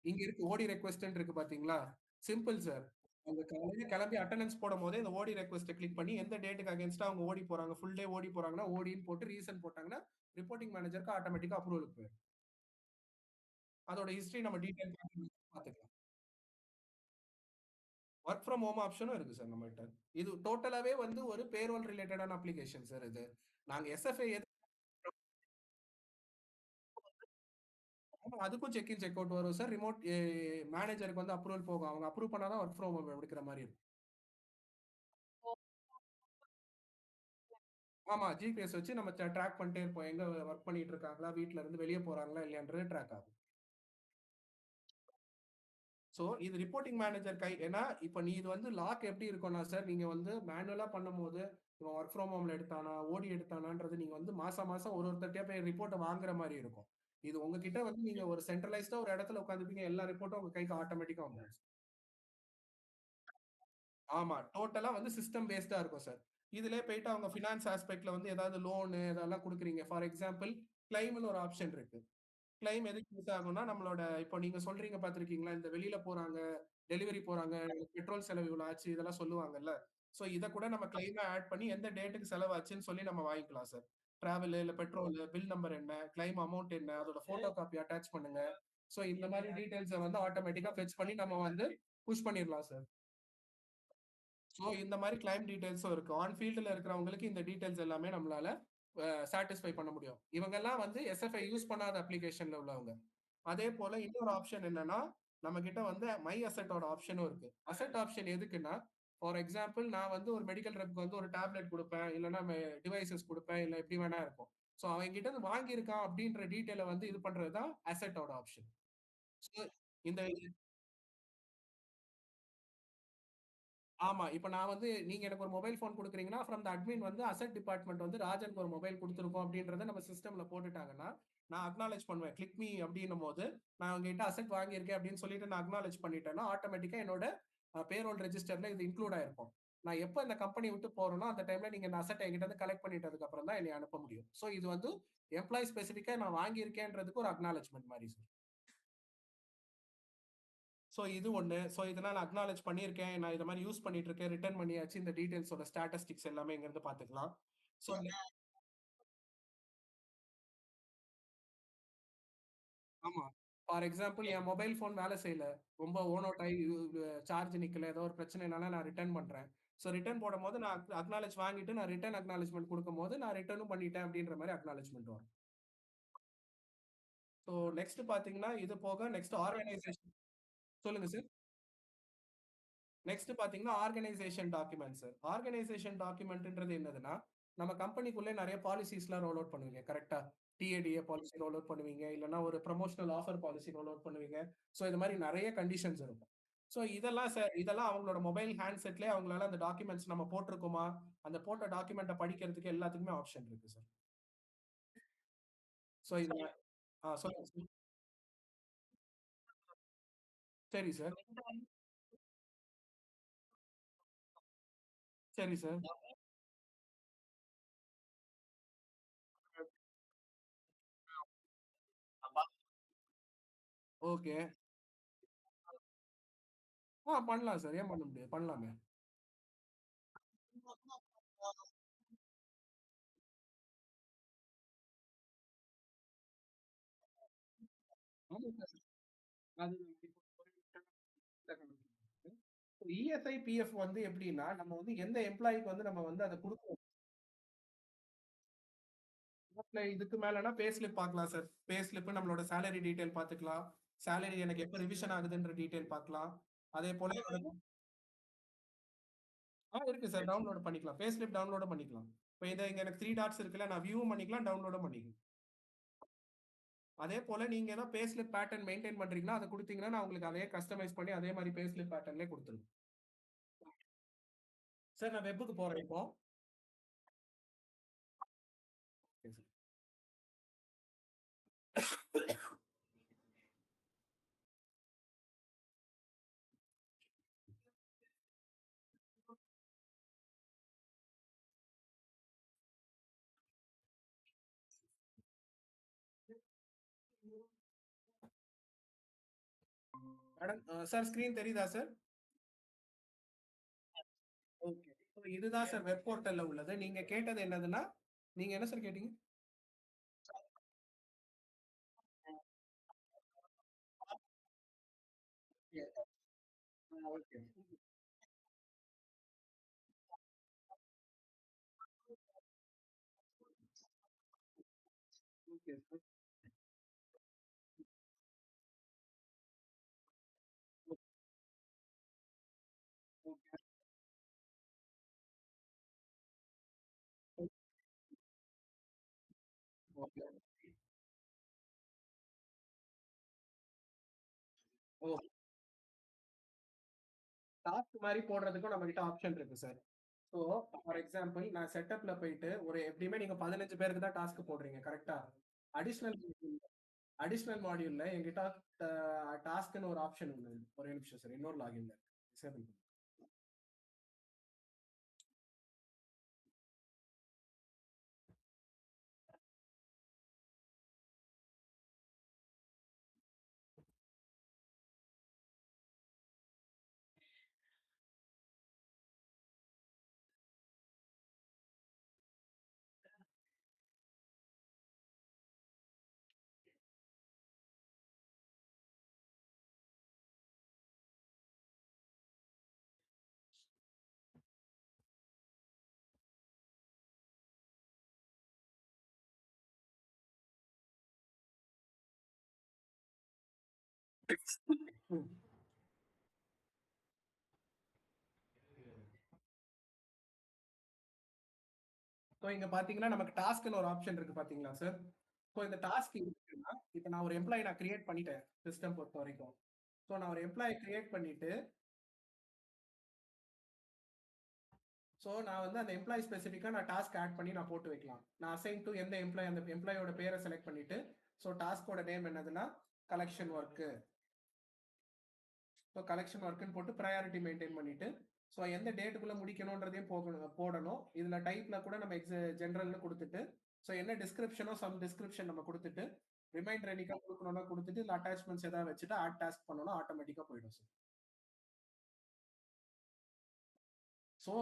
இங்க இருக்கு ஓடி ரெக்வெஸ்ட்ன்னு இருக்கு பாத்தீங்களா? Simple sir. அவங்க காலையில கிளம்பி அட்டெண்டன்ஸ் போடும்போதே இந்த ஓடி ரெக்வெஸ்ட்ட கிளிக் பண்ணி எந்த டேட்க்கு அகைன்ஸ்டா அவங்க ஓடி போறாங்க, ஃபுல் டே ஓடி போறாங்கன்னா, ஓடின்னு போட்டு ரீசன் போட்டாங்கன்னா, ரிப்போர்ட்டிங் மேனேஜருக்கு ஆட்டோமேட்டிக்கா அப்ரூவலுக்கு போயிரும். அதோட ஹிஸ்டரி நம்ம டீடைல் பாத்துக்கலாம். வொர்க் ஃப்ரம் ஹோம் ஆப்ஷனும் இருக்கு சார் நம்மள்ட்ட. இது டோட்டலாவே வந்து ஒரு பேரோல் ரிலேட்டடான அப்ளிகேஷன் சார் இது. நாங்க எஸ்எஃப்ஏ ஆமா. அதுக்கும் செக் இன், செக் அவுட் வரும் சார். ரிமோட் மேனேஜருக்கு வந்து அப்ரூவல் போகும். அவங்க அப்ரூவ் பண்ணா தான் வொர்க் ஃப்ரம் ஹோம் எடுக்கிற மாரி இருக்கும். ஆமா. ஜிபிஎஸ் வச்சு நம்ம ட்ராக் பண்ணிட்டே இருப்போம். எங்க வொர்க் பண்ணிட்டு இருக்காங்களா? வீட்ல இருந்து வெளிய போறாங்களா? இல்லையான்றது ட்ராக் ஆகும். சோ இது ரிப்போர்ட்டிங் மேனேஜர் ஏன்னா இப்ப நீ இது வந்து லாக் எப்படி இருக்கும்னா சார், நீங்க வந்து மேனுவலா பண்ணும்போது, இவன் வொர்க் ஃப்ரம் ஹோம்ல எடுத்தானா, ஓடி எடுத்தானான்றது நீங்க வந்து மாசம் மாசம் ஒருத்தர்ட்டயா போய் ரிப்போர்ட்ட வாங்குற மாரி இருக்கும். இது உங்ககிட்ட வந்து நீங்க ஒரு சென்ட்ரலைஸ்டா ஒரு இடத்துல உட்கார்ந்துப்பீங்க. எல்லா ரிப்போர்ட்டும் உங்க கைக்கு ஆட்டோமேட்டிக்கா வந்துரும். ஆமா. டோட்டலா வந்து சிஸ்டம் பேஸ்டா இருக்கும் சார். இதிலயே போயிட்டு அவங்க பினான்ஸ் ஆஸ்பெக்ட்ல வந்து ஏதாவது லோனு இதெல்லாம் குடுக்குறீங்க. ஃபார் எக்ஸாம்பிள் கிளைம்ன்னு ஒரு ஆப்ஷன் இருக்கு. கிளைம் எதுக்கு யூஸ் ஆகும்னா, நம்மளோட இப்போ நீங்க சொல்றீங்க பார்த்திருக்கீங்களா, இந்த வெளியில போறாங்க, டெலிவரி போறாங்க, பெட்ரோல் செலவு இவ்வளோ ஆச்சு, இதெல்லாம் சொல்லுவாங்கல்ல. சோ இத கூட நம்ம கிளைமா ஆட் பண்ணி எந்த டேட்டுக்கு செலவாச்சுன்னு சொல்லி நம்ம வாங்கிக்கலாம் சார். டிராவலு, இல்ல பெட்ரோலு, பில் நம்பர் என்ன, கிளைம் அமௌண்ட் என்ன, அதோட போட்டோ காப்பி அட்டாச் பண்ணுங்க. சோ இந்த மாரி டீட்டெயில்ஸ வந்து ஆட்டோமேட்டிக்கா ஃபெட்ச் பண்ணி நம்ம வந்து புஷ் பண்ணிரலாம் சார். சோ, இந்த மாரி கிளைம் டீட்டெயில்ஸும் இருக்கு. ஆன் ஃபீல்டுல இருக்கிறவங்களுக்கு இந்த டீட்டெயில்ஸ் எல்லாமே நம்மளால சாட்டிஸ்ஃபை பண்ண முடியும். இவங்கலாம் வந்து எஸ்எஃப்ஐ யூஸ் பண்ணாத அப்ளிகேஷன்ல உள்ளவங்க. அதே போல இன்னொரு ஆப்ஷன் என்னன்னா, நம்மகிட்ட வந்து மை அசெட்டோட ஆப்ஷனும் இருக்கு. அசெட் ஆப்ஷன் எதுக்குன்னா, ஃபார் எக்ஸாம்பிள் நான் வந்து ஒரு மெடிக்கல் ரெப்க்கு வந்து ஒரு டேப்லெட் குடுப்பேன். இல்லன்னா டிவைஸஸ் குடுப்பேன். இல்ல எப்படி வேணா இருக்கும். சோ அவன்கிட்ட இருந்து வாங்கியிருக்கான் அப்படின்ற டீட்டெயில வந்து இது பண்றது தான் அசெட்டோட ஆப்ஷன். சோ இந்த ஆமா. இப்ப நான் வந்து நீங்க எனக்கு ஒரு மொபைல் ஃபோன் குடுக்குறீங்கன்னா, ஃப்ரம் த அட்மின் வந்து அசெட் டிபார்ட்மெண்ட் வந்து ராஜனுக்கு ஒரு மொபைல் குடுத்துருக்கோம் அப்டின்றத நம்ம சிஸ்டம்ல போட்டுட்டாங்கன்னா, நான் அக்னாலெட்ஜ் பண்ணுவேன். கிளிக் மீ அப்டின்னும்போது, நான் உங்ககிட்ட அசெட் வாங்கியிருக்கேன் அப்டின்னு சொல்லிட்டு நான் அக்னாலெட்ஜ் பண்ணிட்டேன்னா, ஆட்டோமேட்டிக்கா என்னோட பேரோல் ரெஜிஸ்டர்ல இது இன்க்ளூட் ஆயிருக்கும். நான் எப்ப இந்த கம்பெனி விட்டு போறேனோ, அந்த டைம்ல நீங்க இந்த அசெட்ட என்கிட்ட இருந்து கலெக்ட் பண்ணிட்டதுக்கு அப்புறம் தான் என்னைய அனுப்ப முடியும். சோ இது வந்து எம்ப்ளாயி ஸ்பெசிஃபிக்கா நான் வாங்கியிருக்கேன்றதுக்கு ஒரு அக்னாலெட்ஜ்மென்ட் மாரி சார். சோ இது ஒண்ணு. சோ இத நான் அக்னாலெட்ஜ் பண்ணியிருக்கேன். நான் இத மாரி யூஸ் பண்ணிட்டு இருக்கேன். ரிட்டர்ன் பண்ணியாச்சு. இந்த டீட்டெயில்ஸோட ஸ்டாட்டிஸ்டிக்ஸ் எல்லாமே இங்கருந்து பார்த்துக்கலாம். சோ ஆமா. For example N mobile phone வேல செய்யல. ரொம்ப ஓன் அவுட் ஆயி சார்ஜ் நிக்கல. ஏதோ ஒரு பிரச்சனைனால நான் ரிட்டர்ன் பண்றேன். சோ ரிட்டர்ன் போடும்போது நான் அக்னாலெட்ஜ் வாங்கிட்டு நான் ரிட்டர்ன் அக்னாலெட்ஜ்மென்ட் குடுக்கும்போது, நான் ரிட்டர்னும் பண்ணிட்டேன் அப்டின்ற மாரி அக்னாலெட்ஜ்மென்ட் வரும். சோ நெக்ஸ்ட் பார்த்தீங்கன்னா, இது போக நெக்ஸ்ட் ஆர்கனைசேஷன் சொல்லுங்க சார். நெக்ஸ்ட் பார்த்தீங்கன்னா, ஆர்கனைசேஷன் டாக்குமெண்ட்ஸ். ஆர்கனைசேஷன் டாக்குமெண்ட்ன்றது என்னதுன்னா, நம்ம கம்பெனிக்குள்ளே நெறைய பாலிசிஸ்லாம் ரோல் அவுட் பண்ணுவீங்க. கரெக்ட்டா? டிஏடிஏ பாலிசி ரோல் அவுட் பண்ணுவீங்க. இல்லன்னா ஒரு புரமோஷனல் ஆஃபர் பாலிசி ரோல் அவுட் பண்ணுவீங்க. சோ இது மாரி நெறைய கண்டிஷன்ஸ் இருக்கும். சோ இதெல்லாம் அவங்களோட மொபைல் ஹேண்ட்செட்லயே அவங்களால அந்த டாக்குமெண்ட்ஸ் நம்ம போட்டிருக்கோமா, அந்த போட்ட டாக்குமெண்ட்ட படிக்கிறதுக்கு எல்லாத்துக்குமே ஆப்ஷன் இருக்கு சார். சோ இதுல சொல்லுங்க சார். சரி சார். சரி சார். ஓகே. பண்ணலாம் சார். ஏன் பண்ண முடியாது? பண்ணலாமே. ஆமா சார். அது இஎஸ்ஐ, பிஎஃப் வந்து எப்படின்னா, நம்ம வந்து எந்த எம்ப்ளாயிக்கு வந்து நம்ம வந்து அத குடுக்குறோம். இதுக்கு மேலனா பே ஸ்லிப் பார்க்கலாம் சார். பே ஸ்லிப் நம்மளோட சேலரி டீட்டெயில் பார்த்துக்கலாம். சேலரி எனக்கு எப்ப ரிவிஷன் ஆகுதுன்ற டீட்டெயில் பார்க்கலாம். அதே போல இருக்கு சார். டவுன்லோட் பண்ணிக்கலாம். பே ஸ்லிப் டவுன்லோடும் பண்ணிக்கலாம். இப்ப இங்க எனக்கு 3 டாட்ஸ் இருக்குல்ல. நான் வியூவும் பண்ணிக்கலாம், டவுன்லோடும் பண்ணிக்கலாம். அதே போல நீங்க ஏதோ பே ஸ்லிப் பேட்டர்ன் மெயின்டெயின் பண்றீங்கன்னா, அத குடுத்தீங்கன்னா, நான் உங்களுக்கு அதே கஸ்டமைஸ் பண்ணி அதே மாரி பே ஸ்லிப் பேட்டர்ன்லயே குடுத்துருவேன். சார் நான் வெப்க்கு போறேன் இப்போ. Okay sir. Madam sir screen தெரியுதா சார்? ஓகே. ஸோ இதுதான் சார் வெப் போர்ட்டல்ல உள்ளது. நீங்க கேட்டது என்னதுன்னா, நீங்க என்ன சார் கேட்டீங்க? Okay. Okay sir. Okay. Okay. Oh! Task மாரி போடுறதுக்கும் நம்மகிட்ட ஆப்ஷன் இருக்கு சார். ஸோ ஃபார் எக்ஸாம்பிள் நான் செட்டப்ல போயிட்டு ஒரு எப்படியுமே நீங்க 15 பேருக்கு தான் டாஸ்க் போடுறீங்க கரெக்ட்டா? அடிஷனல் அடிஷனல் மாடியூல்ல என்கிட்ட ட டாஸ்க்ன்னு ஒரு ஆப்ஷன் ஒண்ணு இருக்கு. ஒரே நிமிஷம் சார். இன்னொரு லாகின்ல இருக்கு. டிசேபிள் பண்ணி ம். ஸோ இங்க பார்த்தீங்கன்னா, நமக்கு டாஸ்க்ன்னு ஒரு ஆப்ஷன் இருக்கு பார்த்தீங்களா சார்? ஸோ இந்த டாஸ்க் இருக்குன்னா, இப்ப நான் ஒரு எம்ப்ளாயி நான் கிரியேட் பண்ணிட்டேன். சிஸ்டம் பொறுத்தவரைக்கும். ஸோ நான் ஒரு எம்ப்ளாயி கிரியேட் பண்ணிட்டு, ஸோ நான் வந்து அந்த எம்ப்ளாயி ஸ்பெசிஃபிக்கா நான் டாஸ்க் ஆட் பண்ணி நான் போட்டு வைக்கலாம். நான் அசைன் டூ எந்த எம்ப்ளாயி அந்த எம்ப்ளாயியோட பேர செலக்ட் பண்ணிட்டு, ஸோ டாஸ்க்கோட நேம் என்னதுன்னா, கலெக்ஷன் ஒர்க். ஸோ கலெக்ஷன் ஒர்க்ன்னு போட்டு ப்ரையாரிட்டி மெயின்டெயின் பண்ணிட்டு, ஸோ எந்த டேட்டுக்குள்ள முடிக்கணும்ன்றதையும் போடணும். இதுல டைப்ல கூட நம்ம ஜெனரல்னு குடுத்துட்டு, ஸோ என்ன டிஸ்கிரிப்ஷனோ சம் டிஸ்கிரிப்ஷன் நம்ம குடுத்துட்டு, ரிமைண்டர் என்னைக்கா குடுக்கணும்னா குடுத்துட்டு, இல்ல அட்டாச்மெண்ட்ஸ் ஏதாவது வச்சுட்டு ஆட் டாஸ்க் பண்ணோம்னா ஆட்டோமேட்டிக்கா போயிடும் சார். ஸோ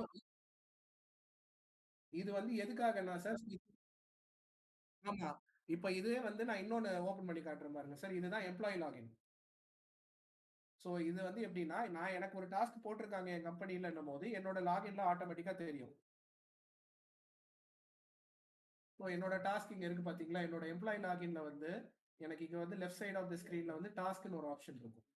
இது வந்து எதுக்காகன்னா சார் ஆமா. இப்ப இதுவே வந்து நான் இன்னொன்னு ஓப்பன் பண்ணி காட்டுறேன் பாருங்க சார். இதுதான் எம்ப்ளாயி லாகின். ஸோ இது வந்து எப்படின்னா, நான் எனக்கு ஒரு டாஸ்க் போட்டிருக்காங்க என் கம்பெனிலன்னும்போது, என்னோட லாகின்ல ஆட்டோமேட்டிக்கா தெரியும். ஸோ என்னோட டாஸ்க் இங்க இருக்கு பாத்தீங்களா? என்னோட எம்ப்ளாயி லாகின்ல வந்து, எனக்கு இங்க வந்து லெஃப்ட் சைட் ஆஃப் தி ஸ்கிரீன்ல வந்து டாஸ்க்ன்னு ஒரு ஆப்ஷன் இருக்கும்.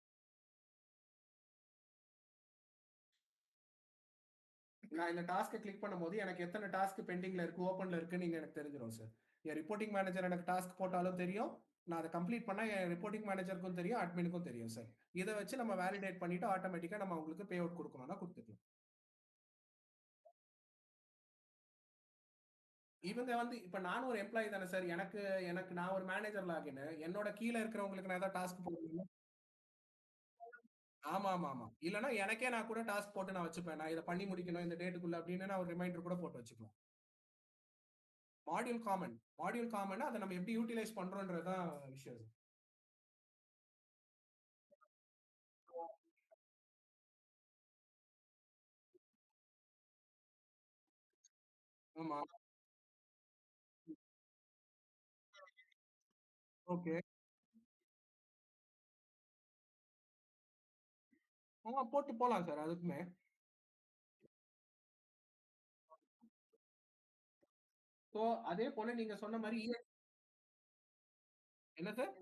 நான் இந்த டாஸ்க்க கிளிக் பண்ணும்போது, எனக்கு எத்தன டாஸ்க் பெண்டிங்ல இருக்கு, ஓப்பன்ல இருக்குன்னு இங்க எனக்கு தெரிஞ்சிரும் சார். என் ரிப்போர்ட்டிங் மேனேஜர் எனக்கு டாஸ்க் போட்டாலும் தெரியும். நான் அத கம்ப்ளீட் பண்ணா என் ரிப்போர்ட்டிங் மேனேஜருக்கும் தெரியும், அட்மினுக்கும் தெரியும் சார். இத வச்சு நம்ம வேலிடேட் பண்ணிட்டு ஆட்டோமேட்டிக்கா நம்ம அவங்களுக்கு பே அவுட் குடுக்கணும்னா குடுத்துக்கலாம். இவங்க வந்து இப்ப நானும் ஒரு எம்ப்ளாயி தானே சார். எனக்கு எனக்கு நான் ஒரு மேனேஜர் லாகின்னு. என்னோட கீழ இருக்கிறவங்களுக்கு நான் ஏதாவது டாஸ்க் போடணும்னா ஆமாமாமா. இல்லன்னா எனக்கே நான் கூட டாஸ்க் போட்டு நான் வச்சுப்பேன். நான் இத பண்ணி முடிக்கணும் இந்த டேட்டுக்குள்ள அப்படின்னு நான் ஒரு ரிமைண்டர் கூட போட்டு வச்சுக்கலாம். Module common. மாடியூல் காமன்னா அத நம்ம எப்படி யூட்டிலைஸ் பண்றோம்ன்றது தான் விஷயம். ஆமா. ஓகே. போட்டு போலாம் சார் அதுக்குமே. ஸோ அதே போல நீங்க சொன்ன மாரி என்ன சார்?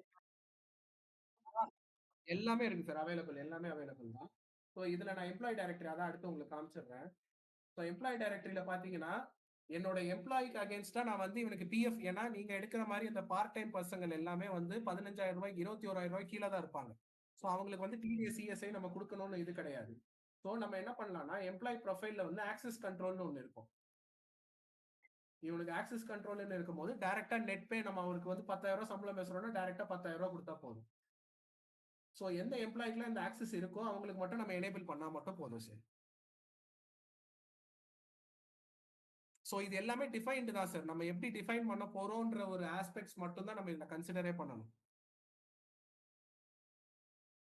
எல்லாமே இருக்கு சார். அவைலபிள் எல்லாமே அவைலபிள் தான். ஸோ இதுல நான் எம்ப்ளாயி டைரக்டரி அதான் அடுத்து உங்களுக்கு காமிச்சிடுறேன். ஸோ எம்ப்ளாயி டைரக்டரியில பார்த்தீங்கன்னா, என்னோட எம்ப்ளாயிக்கு அகைன்ஸ்ட்டா நான் வந்து இவனுக்கு பிஎஃப் ஏன்னா நீங்க எடுக்கிற மாரி இந்த பார்ட் டைம் பர்சங்கள் எல்லாமே வந்து ரூ. 15,000 ரூ. 21,000 கீழ தான் இருப்பாங்க. ஸோ அவங்களுக்கு வந்து டிடிஎஸ், சிஎஸ்ஐ நம்ம குடுக்கணும்னு இது கிடையாது. ஸோ நம்ம என்ன பண்ணலாம்னா, எம்ப்ளாயி ப்ரொஃபைல்ல வந்து ஆக்சஸ் கண்ட்ரோல்ன்னு ஒண்ணு இருக்கும். இவனுக்கு ஆக்சஸ் கண்ட்ரோல்ன்னு இருக்கும்போது, டைரக்ட்டா நெட் பே நம்ம அவருக்கு வந்து ரூ. 10,000 சம்பளம் பேசுறோம்னா, டைரக்ட்டா ரூ. 10,000 குடுத்தா போதும். ஸோ எந்த எம்ப்ளாயிக்குலாம் இந்த ஆக்சஸ் இருக்கோ, அவங்களுக்கு மட்டும் நம்ம எனேபிள் பண்ணா மட்டும் போதும் சார். ஸோ இது எல்லாமே டிஃபைன்டு தான் சார். நம்ம எப்படி டிஃபைன் பண்ண போறோம்ன்ற ஒரு ஆஸ்பெக்ட்ஸ் மட்டும் தான் நம்ம இதுல கன்சிடரே பண்ணணும்.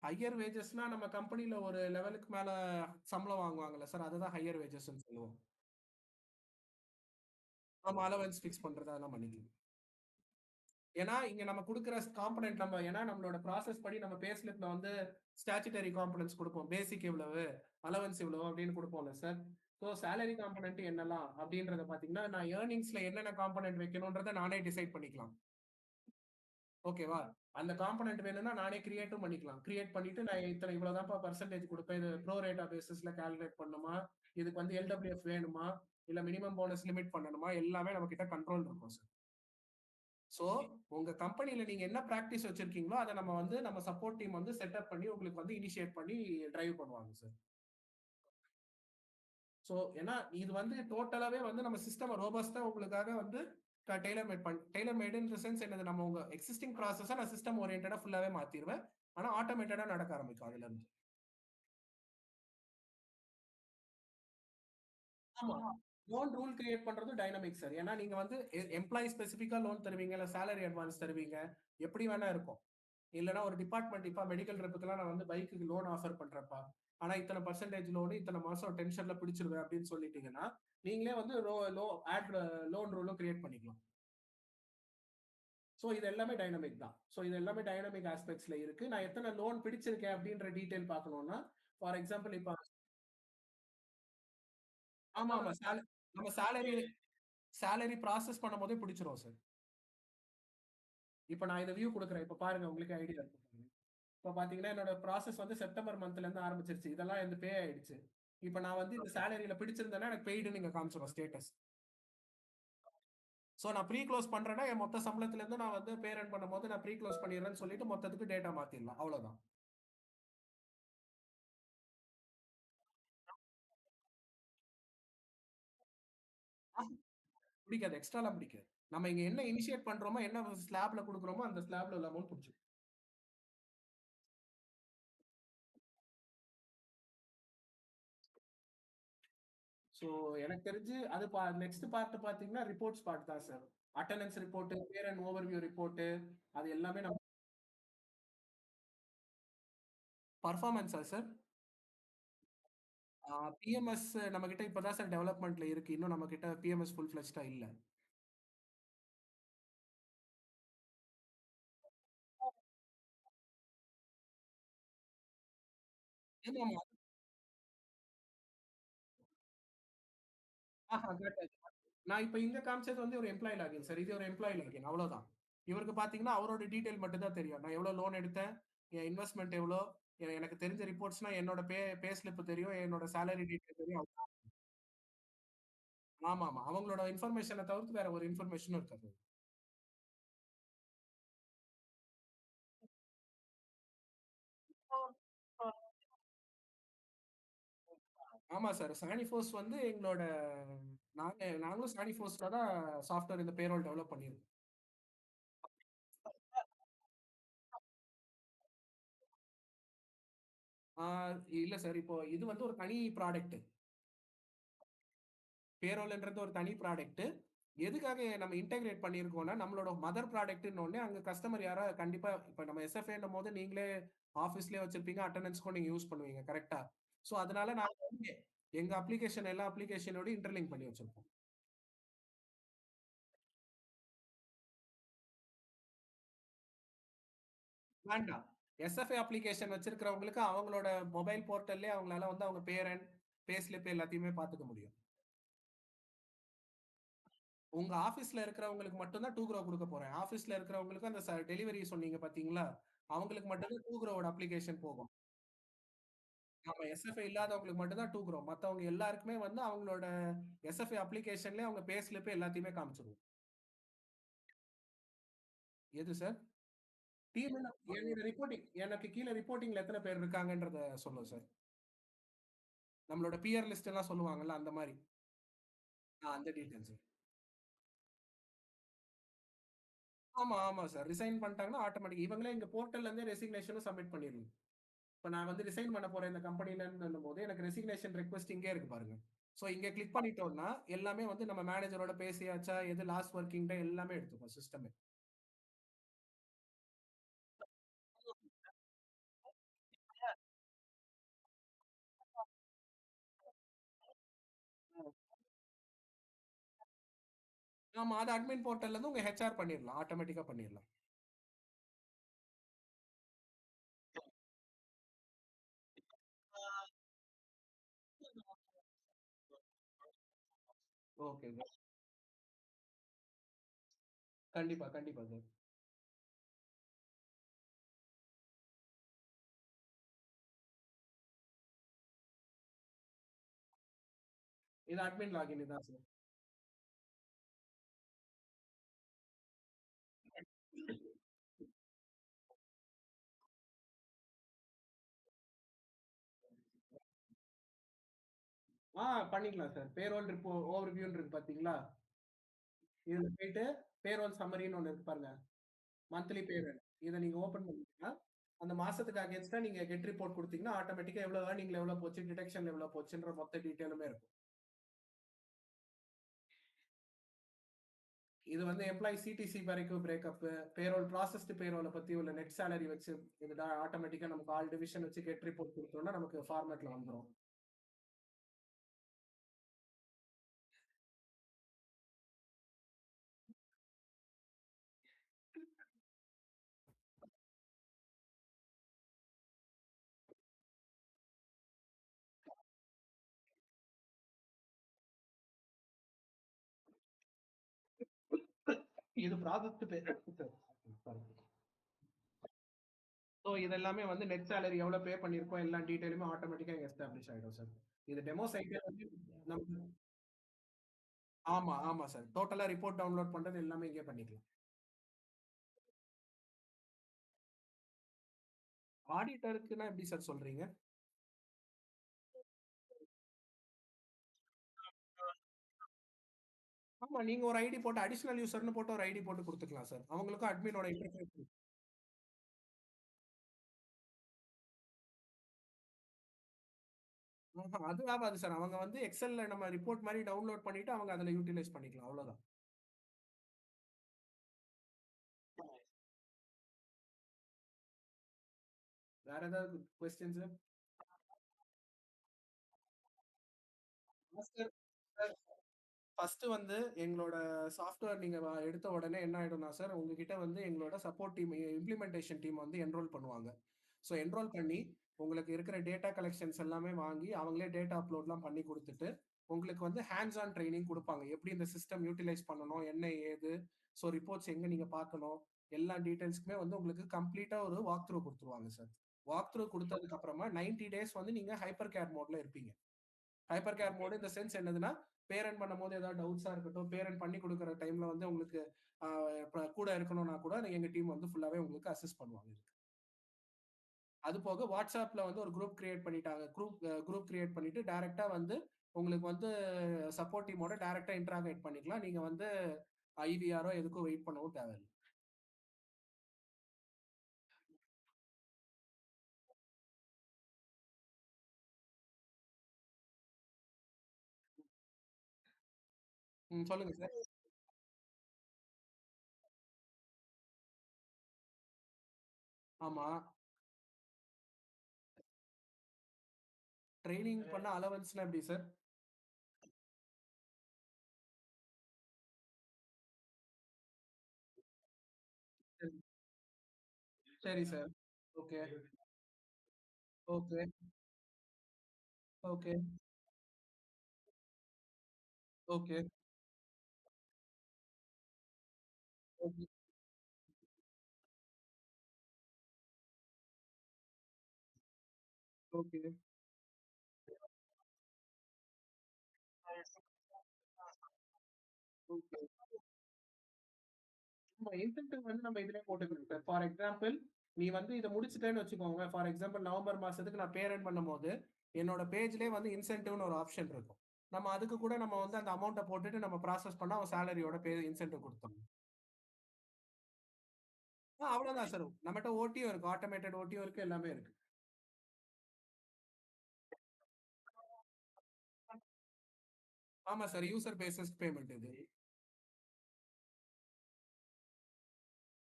ஹையர் வேஜஸ்னா நம்ம கம்பெனில ஒரு லெவலுக்கு மேல சம்பளம் வாங்குவாங்கல்ல சார். அததான் ஹையர் வேஜஸ்ன்னு சொல்லுவோம். நம்ம அலவன்ஸ் ஃபிக்ஸ் பண்றது அதெல்லாம் பண்ணிக்கலாம். ஏன்னா, இங்க நம்ம குடுக்குற காம்போனன்ட் நம்ம ஏன்னா நம்மளோட ப்ராசஸ் படி நம்ம பே ஸ்லிப்ல வந்து ஸ்டாச்சுட்டரி காம்போனன்ட்ஸ் குடுப்போம். பேசிக் இவ்வளவு, அலவன்ஸ் இவ்வளவு அப்படின்னு குடுப்போம்ல சார். ஸோ சாலரி காம்போனன்ட் என்னலாம் அப்படின்றத பார்த்தீங்கன்னா, நான் ஏர்னிங்ஸ்ல என்னென்ன காம்போனன்ட் வைக்கணும்ன்றத நானே டிசைட் பண்ணிக்கலாம். ஓகேவா? அந்த காம்போனன்ட் வேணும்னா நானே கிரியேட்டும் பண்ணிக்கலாம். கிரியேட் பண்ணிட்டு நான் இத்தன இவ்வளவுதான்ப்பா பெர்சன்டேஜ் குடுப்பேன். இது ப்ரோ ரேட்டா பேசிஸ்ல கால்குலேட் பண்ணணுமா? இதுக்கு வந்து எல்டபிள்யூஎஃப் வேணுமா? இல்ல மினிமம் போனஸ் லிமிட் பண்ணணுமா? எல்லாமே நம்மகிட்ட கண்ட்ரோல் இருக்கும் சார். சோ, உங்க கம்பெனில நீங்க என்ன பிராக்டிஸ் வச்சிருக்கீங்களோ, அத நம்ம வந்து நம்ம சப்போர்ட் டீம் வந்து செட்டப் பண்ணி உங்களுக்கு வந்து இனிஷியேட் பண்ணி டிரைவ் பண்ணுவாங்க சார். ஸோ ஏன்னா இது வந்து டோட்டலாவே வந்து நம்ம சிஸ்டம் ரோபஸ்ட்டா உங்களுக்காக வந்து tailor made in the sense என்னது நம்ம உங்க எக்ஸிஸ்டிங் ப்ராசஸ நான் சிஸ்டம் ஓரியன்டடா ஃபுல்லாவே மாத்திருவேன். ஆனா ஆட்டோமேட்டடா நடக்க ஆரம்பிக்கும் அதுலருந்து. ஆமா. லோன் ரூல் கிரியேட் பண்றது டைனமிக் சார். ஏன்னா நீங்க வந்து எம்ப்ளாயி ஸ்பெசிஃபிக்கா லோன் தருவீங்க, இல்ல சேலரி அட்வான்ஸ் தருவீங்க. எப்படி வேணா இருக்கும். இல்லன்னா ஒரு டிபார்ட்மெண்ட் இப்ப மெடிக்கல் ரெப்புக்கெல்லாம் நான் வந்து பைக்குக்கு லோன் ஆஃபர் பண்றேன்ப்பா. ஆனா இத்தன பெர்சென்டேஜ் லோனு இத்தன மாசம் டென்ஷன்ல பிடிச்சிருவேன் அப்படின்னு சொல்லிட்டீங்கன்னா, நீங்களே வந்து ரோ லோ ஆட் லோன் ரூலும் கிரியேட் பண்ணிக்கலாம். சோ இது எல்லாமே டைனமிக் தான். சோ இது எல்லாமே டைனமிக் ஆஸ்பெக்ட்ஸ்ல இருக்கு. நான் எத்தன லோன் பிடிச்சிருக்கேன் அப்படின்ற டீடைல் பார்க்கணும்னா, ஃபார் எக்ஸாம்பிள் இப்ப ஆமாமா. நம்ம சேலரி ப்ராசஸ் பண்ணும்போதே பிடிச்சிரும் சார். இப்ப நான் இத வியூ குடுக்குறேன். இப்ப பாருங்க உங்களுக்கே ஐடியா இருக்கும் பாருங்க. இப்ப பாத்தீங்கன்னா, என்னோட ப்ராசஸ் வந்து செப்டம்பர் மந்த்ல இருந்து ஆரம்பிச்சிருச்சு. இதெல்லாம் வந்து பே ஆயிடுச்சு. இப்ப நான் வந்து இந்த சேலரில பிடிச்சிருந்தேன்னா, எனக்கு பெய்டுன்னு இங்க காமிச்சிரும் ஸ்டேட்டஸ். சோ நான் ப்ரீ குளோஸ் பண்றேன்னா, என் மொத்த சம்பளத்துல இருந்து நான் வந்து பே ரன் பண்ணும்போது நான் ப்ரீ குளோஸ் பண்ணிடுறேன்னு சொல்லிட்டு மொத்தத்துக்கு டேட்டா மாத்திரலாம். அவ்வளவுதான். பிடிக்காது. எக்ஸ்ட்ராலாம் பிடிக்காது. நம்ம இங்க என்ன இனிஷியேட் பண்றோமோ, என்ன ஸ்லாப்ல குடுக்குறோமோ, அந்த ஸ்லாப்ல உள்ள அமௌண்ட் புடிச்சுக்கும். சோ எனக்கு தெரிஞ்சு அது நெக்ஸ்ட் பார்ட் பாத்தீங்கன்னா, ரிப்போர்ட்ஸ் பார்ட் தான் சார். அட்டெண்டன்ஸ் ரிப்போர்ட், பேர் அண்ட் ஓவர்வியூ ரிப்போர்ட் அது எல்லாமே நம்ம பெர்ஃபார்மன்ஸா சார்? பிஎம்எஸ் நம்மகிட்ட இப்ப தான் சார் டெவலப்மென்ட்ல இருக்கு. இன்னும் நம்மகிட்ட பிஎம்எஸ் ஃபுல் ஃபிளெட்ஜ்டா இல்ல. ஆமாமா. காட்டாது. நான் இப்ப இங்க காமிச்சது வந்து ஒரு எம்ப்ளாயி லாகின் சார். இது ஒரு எம்ப்ளாயி லாகின் அவ்வளோதான். இவருக்கு பார்த்தீங்கன்னா, அவரோட டீட்டெயில் மட்டும் தான் தெரியும். நான் எவ்வளோ லோன் எடுத்தேன், என் இன்வெஸ்ட்மென்ட் எவ்வளோ, எனக்கு தெரிஞ்ச ரிப்போர்ட்ஸ்னா என்னோட பே ஸ்லிப் தெரியும், என்னோட சேலரி டீட்டெயில் தெரியும். ஆமாமா. அவங்களோட இன்ஃபர்மேஷன தவிர்த்து வேற ஒரு இன்ஃபர்மேஷனும் இருக்காது. ஆமா சார். சானிஃபோர்ஸ் வந்து எங்களோட நாங்களும் சானிஃபோர்ஸ்ல தான் சாஃப்ட்வேர் இந்த பேரோல் டெவலப் பண்ணியிருக்கோம். ஆ இல்ல சார். இப்போ இது வந்து ஒரு தனி ப்ராடக்ட். பேரோல்ன்றது ஒரு தனி ப்ராடக்ட். எதுக்காக நம்ம இன்டகிரேட் பண்ணியிருக்கோம்னா, நம்மளோட மதர் ப்ராடக்ட்ன்னோனே அங்க கஸ்டமர் யாரா கண்டிப்பா இப்ப நம்ம எஸ்எஃப்ஏன்னும்போது நீங்களே ஆஃபீஸ்லயே வச்சிருப்பீங்க. அட்டெண்டன்ஸ்க்கும் நீங்க யூஸ் பண்ணுவீங்க. கரெக்ட்டா? சோ அதனால நாங்க வந்து எங்க அப்ளிகேஷன் எல்லா அப்ளிகேஷனோடையும் இன்டர்லிங்க் பண்ணி வச்சிருப்போம். வேண்டாம். எஸ்எஃப்ஏ அப்ளிகேஷன் வச்சிருக்கிறவங்களுக்கு அவங்களோட மொபைல் போர்ட்டல்லயே அவங்களால வந்து அவங்க பேரன், பே ஸ்லிப் எல்லாத்தையுமே பார்த்துக்க முடியும். உங்க ஆஃபீஸ்ல இருக்கிறவங்களுக்கு மட்டும் தான் 2 குடுக்க போறேன். ஆஃபீஸ்ல இருக்கிறவங்களுக்கு அந்த டெலிவரி சொன்னீங்க பார்த்தீங்களா? அவங்களுக்கு மட்டும் தான் 2 அப்ளிகேஷன் போகும். ஆமா. எஸ்எஃப்ஐ இல்லாதவங்களுக்கு மட்டும் தான் 2 மத்தவங்க எல்லாருக்குமே வந்து அவங்களோட எஸ்எஃப்ஐ அப்ளிகேஷன்லயே அவங்க பே ஸ்லிப் எல்லாத்தையுமே காமிச்சுருவோம். எது சார்? டீம்ல என்னோட ரிப்போர்ட்டிங் எனக்கு கீழ ரிப்போர்ட்டிங்ல எத்தன பேர் இருக்காங்கன்றத சொல்லும் சார். நம்மளோட பியர் லிஸ்ட் எல்லாம் சொல்லுவாங்கல்ல அந்த மாரி. அந்த டீட்டெயில்ஸ். ஆமா, ஆமா சார். ரிசைன் பண்ணிட்டாங்கன்னா ஆட்டோமேட்டிக் இவங்களே எங்க போர்ட்டல்ல இருந்தே ரெசிக்னேஷனும் சப்மிட் பண்ணிருங்க. இப்ப நான் வந்து ரிசைன் பண்ண போறேன் இந்த கம்பெனிலன்னும்போது, எனக்கு ரெசிக்னேஷன் ரிக்வெஸ்ட் இங்கேயே இருக்கு பாருங்க. சோ இங்க கிளிக் பண்ணிட்டோம்னா, எல்லாமே வந்து நம்ம மேனேஜரோட பேசியாச்சா, எது லாஸ்ட் வொர்க்கிங் டே எல்லாமே எடுத்துக்கும் சிஸ்டமே. ஆமா. அது அட்மின் போர்ட்டல்ல இருந்து உங்க ஹெச்ஆர் பண்ணிரலாம். ஆட்டோமேட்டிக்கா பண்ணிரலாம். ஓகேங்க. கண்டிப்பா, கண்டிப்பா சார். இது அட்மின் லாகின் இதான் சார். ஆ பண்ணிக்கலாம் சார். பேரோல் ஓவர்வியூன்னு இருக்கு பார்த்தீங்களா? இதுல போயிட்டு பேரோல் சம்மரின்னு ஒண்ணு இருக்கு பாருங்க. Monthly payroll. இத நீங்க ஓப்பன் பண்ணீங்கன்னா, அந்த மாசத்துக்கு அகைன்ஸ்டா நீங்க கெட் ரிப்போர்ட் குடுத்தீங்கன்னா, ஆட்டோமேட்டிக்கா எவ்வளோ ஏர்னிங்ல எவ்வளோ போச்சு, டிடக்ஷன்ல எவ்வளோ போச்சுன்ற மொத்த டீட்டெயிலுமே இருக்கும். இது வந்து எம்ப்ளாயி சிடிசி வரைக்கும் பிரேக்கப், பேரோல் ப்ராசஸ்டு பேரோல பத்தி உள்ள நெட் சேலரி வச்சு, இது ஆட்டோமேட்டிக்கா நமக்கு ஆல் டிவிஷன் வச்சு கெட் ரிப்போர்ட் குடுத்தோம்னா, நமக்கு ஃபார்மேட்ல வந்துரும். இது ப்ராசஸ்டு பே சாரி. சோ இது எல்லாமே வந்து நெட் சேலரி எவ்வளவு பே பண்ணியிருக்கோம் எல்லா டீடைலுமே ஆட்டோமேட்டிக்கா இங்க எஸ்டாப்லிஷ் ஆயிடும் சார். இது டெமோ சைட்டே வந்து நமக்கு ஆமா, ஆமா சார். டோட்டலா ரிப்போர்ட் டவுன்லோட் பண்றது எல்லாமே இங்கே பண்ணிக்கலாம். ஆடிட்டருக்குன்னா எப்படி சார் சொல்றீங்க? ஆமா, நீங்க ஒரு ஐடி போட்டு அடிஷனல் யூசர்ன்னு போட்டு ஒரு ஐடி போட்டு குடுத்துக்கலாம் சார். அவங்களுக்கும் அட்மினோட இன்டர்ஃபேஸ் அது ஆகாது சார். அவங்க வந்து எக்ஸெல்ல நம்ம ரிப்போர்ட் மாரி டவுன்லோட் பண்ணிட்டு அவங்க அதுல யூட்டிலைஸ் பண்ணிக்கலாம். அவ்வளவுதான். வேற ஏதாவது கொஸ்டின்ஸ்? மாஸ்டர் ஃபர்ஸ்ட் வந்து எங்களோட சாஃப்ட்வேர் நீங்க எடுத்த உடனே என்ன ஆயிடும்னா சார், உங்ககிட்ட வந்து எங்களோட சப்போர்ட் டீம், இம்ப்ளிமெண்டேஷன் டீம் வந்து என்ரோல் பண்ணுவாங்க. ஸோ என்ரோல் பண்ணி, உங்களுக்கு இருக்கிற டேட்டா கலெக்ஷன்ஸ் எல்லாமே வாங்கி, அவங்களே டேட்டா அப்லோட்லாம் பண்ணி குடுத்துட்டு, உங்களுக்கு வந்து ஹேண்ட்ஸ் ஆன் ட்ரெய்னிங் குடுப்பாங்க. எப்படி இந்த சிஸ்டம் யூட்டிலைஸ் பண்ணணும்? என்ன ஏது? ஸோ ரிப்போர்ட்ஸ் எங்க நீங்க பார்க்கணும்? எல்லா டீட்டெயில்ஸ்க்குமே வந்து உங்களுக்கு கம்ப்ளீட்டா ஒரு வாக் த்ரூ குடுத்துருவாங்க சார். வாக் த்ரூ குடுத்ததுக்கு அப்புறமா 90 டேஸ் வந்து நீங்க ஹைப்பர் கேர் மோட்ல இருப்பீங்க. ஹைப்பர் கேர் மோட் இந்த சென்ஸ் என்னதுன்னா, பேரண்ட் பண்ணும்போது ஏதாவது டவுட்ஸா இருக்கட்டும், பேரண்ட் பண்ணி குடுக்குற டைம்ல வந்து உங்களுக்கு ஆ இப்ப கூட இருக்கணும்னா கூட எங்க டீம் வந்து ஃபுல்லாவே உங்களுக்கு அசிஸ்ட் பண்ணுவாங்க இதுக்கு. அது போக WhatsAppல வந்து ஒரு குரூப் கிரியேட் பண்ணிட்டாங்க. குரூப் கிரியேட் பண்ணிட்டு டைரக்ட்டா வந்து உங்களுக்கு வந்து சப்போர்ட் டீமோட டைரக்ட்டா இன்டராக்ட் பண்ணிக்கலாம். நீங்க வந்து ஐவிஆரோ எதுக்கும் வெயிட் பண்ணவும் தேவையில்ல. சொல்லுங்க சார். ஆமா. ட்ரெய்னிங் பண்ண அலவன்ஸ்னா எப்படி சார்? சரி, சரி sir. Okay, okay, okay, okay, okay, okay, okay. ஆமா, இன்சென்டிவ் வந்து நம்ம இதுலயே போட்டுக்கலாம் சார். ஃபார் எக்ஸாம்பிள், நீ வந்து இத முடிச்சுட்டேன்னு வச்சுக்கோங்க. ஃபார் எக்ஸாம்பிள் நவம்பர் மாசத்துக்கு நான் பேரண்ட் பண்ணும்போது, என்னோட பேஜ்லயே வந்து இன்சென்டிவ்னு ஒரு ஆப்ஷன் இருக்கும். நம்ம அதுக்கு கூட நம்ம வந்து அந்த அமௌண்ட்ட போட்டுட்டு நம்ம ப்ராசஸ் பண்ணா அவன் சேலரியோட இன்சென்டிவ் குடுத்துடணும். அவ்வளவுதான் சார். நம்மட்ட ஓடியும் இருக்கு. ஆட்டோமேட்டட் ஓடியும் இருக்கு. எல்லாமே இருக்கு. ஆமா சார். யூசர் பேசிஸ் பேமெண்ட் இது.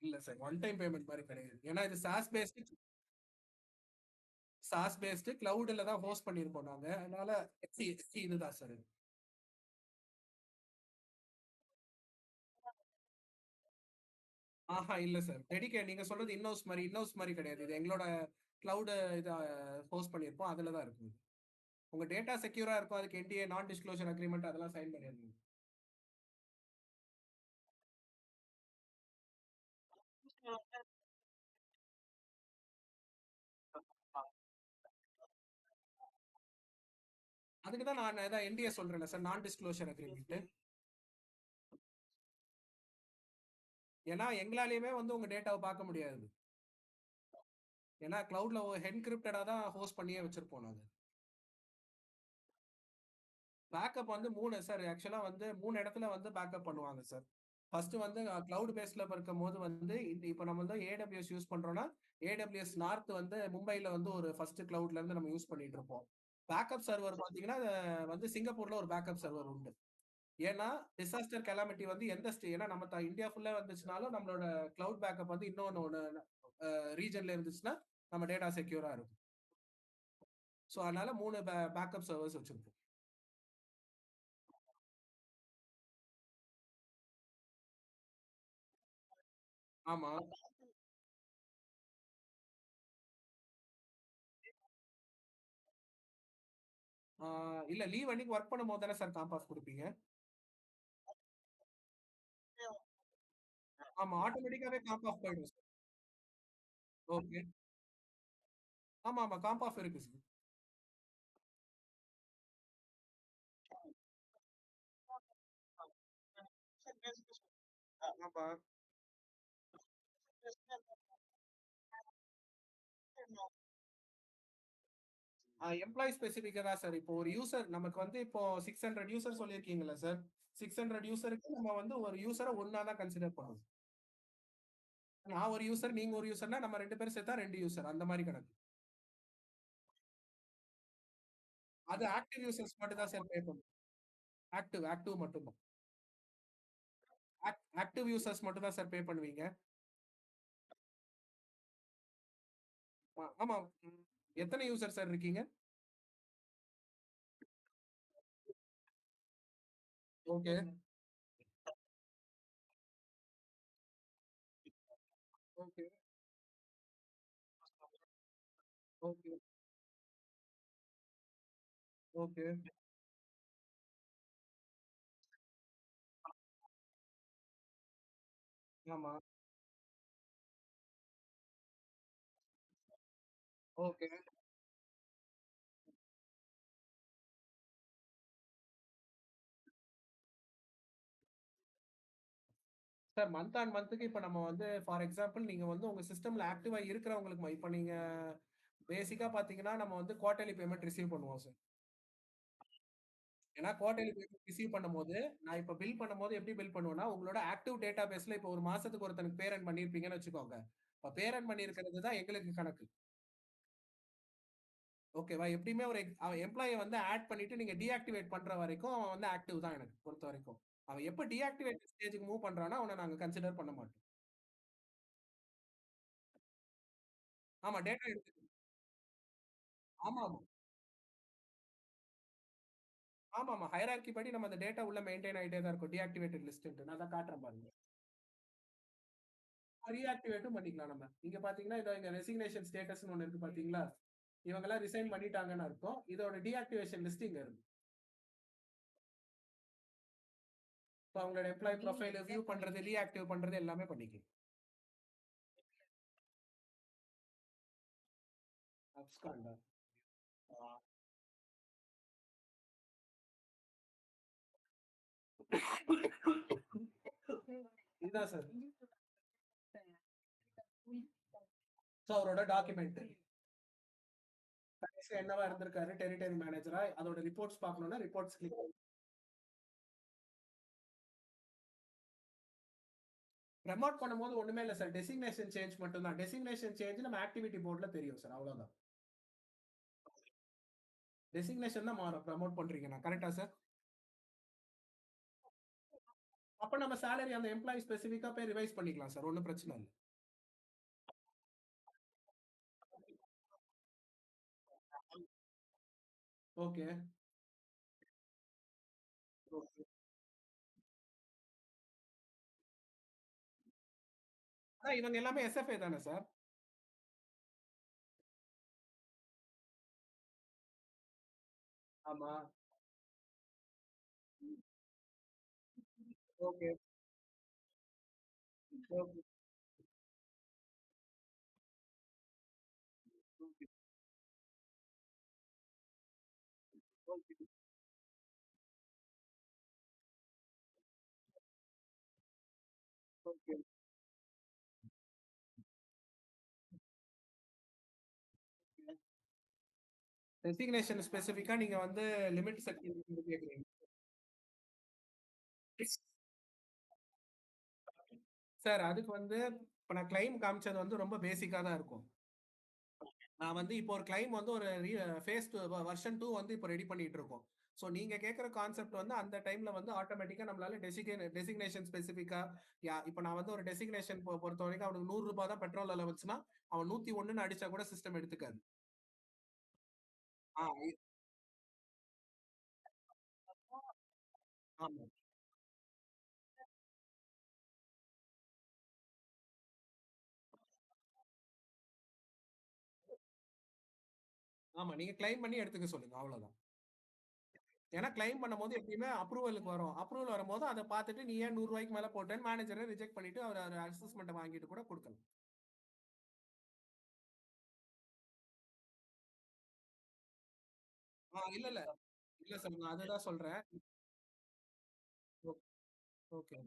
இல்ல சார். ஒன் டைம் பேமெண்ட் மாரி கிடையாது. ஏன்னா இது சாஸ் பேஸ்டு கிளவுட்ல தான் ஹோஸ்ட் பண்ணியிருக்கோம் நாங்க. அதனால இதுதான் சார் இது. இல்ல சார். நீங்க சொல்றது இன் ஹவுஸ் மாரி கிடையாது. இது எங்களோட கிளவுட் இத ஹோஸ்ட் பண்ணியிருப்போம். அதுல தான் இருக்கும் இது. உங்க டேட்டா செக்யூரா இருக்கும். அதுக்கு என்டிஏ நான் டிஸ்க்ளோசர் அக்ரீமெண்ட் அதெல்லாம் சைன் பண்ணிருங்க. அதுக்கு தான் நான் அதான் என்டிஏ சொல்றேன்ல சார். நான் டிஸ்க்ளோசர் அக்ரீமெண்ட். ஏன்னா எங்களாலயுமே வந்து உங்க டேட்டாவ பார்க்க முடியாது. ஏன்னா கிளவுட்ல என்கிரிப்டடா தான் ஹோஸ்ட் பண்ணியே வச்சிருப்போம் நாங்க. பேக்கப் வந்து 3 சார். ஆக்சுவலா வந்து 3 இடத்துல வந்து பேக்கப் பண்ணுவாங்க சார். ஃபர்ஸ்ட் வந்து கிளவுட் பேஸ்ல இருக்கும்போது வந்து இப்ப நம்ம வந்து AWS யூஸ் பண்றோம்னா, AWS நார்த் வந்து மும்பைல வந்து ஒரு ஃபர்ஸ்ட் கிளவுட்ல இருந்து நம்ம யூஸ் பண்ணிட்டு இருப்போம். பேக்கப் சர்வர் பார்த்தீங்கன்னா, வந்து சிங்கப்பூர்ல ஒரு பேக்கப் சர்வர் உண்டு. ஏன்னா, டிசாஸ்டர் கலாமிட்டி வந்து எந்த ஏன்னா நம்ம இந்தியா ஃபுல்லா வந்துச்சுனாலும் நம்மளோட கிளவுட் பேக்கப் வந்து இன்னொன்னு ஒண்ணு ரீஜன்ல இருந்துச்சுன்னா, நம்ம டேட்டா செக்யூரா இருக்கும். சோ அதனால 3 பேக்கப் சர்வர்ஸ் வச்சிருப்போம். ஆமா. ஆ இல்ல லீவ் அன்னைக்கு வொர்க் பண்ணும்போது தானே சார் காம்ப் ஆஃப் குடுப்பீங்க? ஆமா. ஆட்டோமேட்டிக்காவே காம்ப் ஆஃப் போயிடும் சார். ஓகே. ஆமா. காம்ப் ஆஃப் இருக்கு சார். ஆமா. எம்ப்ளாயி ஸ்பெசிஃபிக்கா தான் சார். இப்போ ஒரு யூசர் நமக்கு வந்து இப்போ 600 யூசர் சொல்லியிருக்கீங்கல்ல சார். 600 யூசருக்கு நம்ம வந்து ஒரு யூசர ஒண்ணா தான் கன்சிடர் பண்ணணும். நான் ஒரு யூசர், நீங்க ஒரு யூசர்னா நம்ம 2 பேரும் சேர்த்தா 2 யூசர் அந்த மாரி கணக்கு. அது ஆக்டிவ் யூசர்ஸ் மட்டும் தான் சார் பே பண்ணணும். ஆக்டிவ் மட்டும் தான். ஆக்டிவ் யூசர்ஸ் மட்டும் தான் சார் பே பண்ணுவீங்க. ஆமா. ம். எத்தன யூசர் சார் இருக்கீங்க? Okay, okay, okay, okay. ஆமா. ஓகே. சார் மந்த் ஆன் மந்த்க்கு இப்ப நம்ம வந்து ஃபார் எக்ஸாம்பிள் நீங்க வந்து உங்க சிஸ்டம்ல ஆக்டிவா இருக்கிறவங்களுக்கு இப்ப நீங்க பேசிக்கா பார்த்தீங்கன்னா, நம்ம வந்து குவார்ட்டர்லி பேமெண்ட் ரிசீவ் பண்ணுவோம் சார். ஏன்னா குவார்ட்டர்லி பேமெண்ட் ரிசீவ் பண்ணும்போது, நான் இப்ப பில் பண்ணும்போது எப்படி பில் பண்ணுவேன்னா, உங்களோட ஆக்டிவ் டேட்டாபேஸ்ல இப்ப ஒரு மாசத்துக்கு ஒருத்தனுக்கு பேரண்ட் பண்ணியிருப்பீங்கன்னு வச்சுக்கோங்க. இப்ப பேரண்ட் பண்ணியிருக்கிறது தான் எங்களுக்கு கணக்கு. ஓகேவா? எப்படியுமே ஒரு எம்ப்ளாயி வந்து ஆட் பண்ணிட்டு நீங்க டீஆக்டிவேட் பண்ற வரைக்கும் அவன் வந்து ஆக்டிவ் தான் எனக்கு பொறுத்தவரைக்கும். அவன் எப்ப டீஆக்டிவேட் ஸ்டேஜ்க்கு மூவ் பண்றானோ, அவன நாங்க கன்சிடர் பண்ண மாட்டோம். ஆமா டேட்டா எடுத்துக்கணும். ஆமாமா. ஹைரார்கி படி நம்ம அந்த டேட்டா உள்ள மெயின்டெயின் ஆயிட்டே தான் இருக்கும். டீஆக்டிவேட்டட் லிஸ்ட்ன்ட்டு. நான் அதான் காட்டுறேன் பாருங்க. ரீஆக்டிவேட்டும் பண்ணிக்கலாம் நம்ம. இங்க பார்த்தீங்கன்னா, இதோ இங்க ரெசிக்னேஷன் ஸ்டேட்டஸ்ன்னு ஒண்ணு இருக்கு பார்த்தீங்களா? இவங்கலாம் ரிசைன் பண்ணிட்டாங்கன்னு அர்த்தம். இதோட டீஆக்டிவேஷன் லிஸ்ட் இங்க இருக்கு. இப்ப அவங்களோட எம்ப்ளாயி ப்ரொஃபைல் வியூ பண்றது, ரீஆக்டிவ் பண்றது எல்லாமே பண்ணிக்கலாம். அப்ஸ்காண்டா. இதுதான் சார். சோ அவரோட டாக்குமெண்ட். கடைசியா என்னவா இருந்திருக்காரு டெரிட்டரி மேனேஜரா அதோட ரிப்போர்ட்ஸ் பார்க்கணும்னா ரிப்போர்ட்ஸ் கிளிக் ப்ரமோட் பண்ணும்போது ஒண்ணுமே இல்ல சார். டெசிக்னேஷன் சேஞ்ச் மட்டும் தான். டெசிக்னேஷன் சேஞ்ச் நம்ம ஆக்டிவிட்டி போர்ட்ல தெரியும் சார். அவ்வளவுதான். டெசிக்னேஷன் தான் மாறும். ப்ரமோட் பண்றீங்கன்னா. கரெக்ட்டா சார்? அப்ப நம்ம சேலரி அந்த எம்ப்ளாயி ஸ்பெசிஃபிக்கா போய் ரிவைஸ் பண்ணிக்கலாம் சார். ஒண்ணும் பிரச்சனை இல்ல. ஓகே. ஓகே. ஆனா இவங்க எல்லாமே எஸ்எஃப்ஏ தானே சார்? ஆமா. Okay. Okay. Okay. Okay. Okay. Designation ஸ்பெசிஃபிக்கா நீங்க வந்து லிமிட் செட் பண்ணி கேக்குறீங்க. சார் அதுக்கு வந்து இப்ப நான் கிளைம் காமிச்சது வந்து ரொம்ப பேசிக்கா தான் இருக்கும். நான் வந்து இப்போ ஒரு கிளைம் வந்து ஒரு ஃபேஸ் 2 வெர்ஷன் 2 வந்து இப்போ ரெடி பண்ணிட்டு இருக்கோம். ஸோ நீங்க கேட்கிற கான்செப்ட் வந்து அந்த டைம்ல வந்து ஆட்டோமேட்டிக்கா நம்மளால டெசிக்னேஷன் ஸ்பெசிஃபிக்கா இப்ப நான் வந்து ஒரு டெசிக்னேஷன் பொறுத்தவரைக்கும் அவனுக்கு ரூ. 100 தான் பெட்ரோல் அலவன்ஸ்னா, அவன் 101ன்னு அடிச்சா கூட சிஸ்டம் எடுத்துக்காது. ஆ ஆமா. ஆமா. நீங்க கிளைம் பண்ணி எடுத்துக்க சொல்லுங்க. அவ்வளவுதான். ஏன்னா கிளைம் பண்ணும்போது எப்பயுமே அப்ரூவலுக்கு வரும். அப்ரூவல் வரும்போது அத பார்த்துட்டு நீ ஏன் ரூ. 100க்கு மேல போட்டேன்னு மேனேஜர ரிஜெக்ட் பண்ணிட்டு அவரு அசஸ்மென்ட்ட வாங்கிட்டு கூட குடுக்கலாம். இல்ல, இல்ல. இல்ல சார். நான் அதுதான் சொல்றேன். ஓ ஓகே.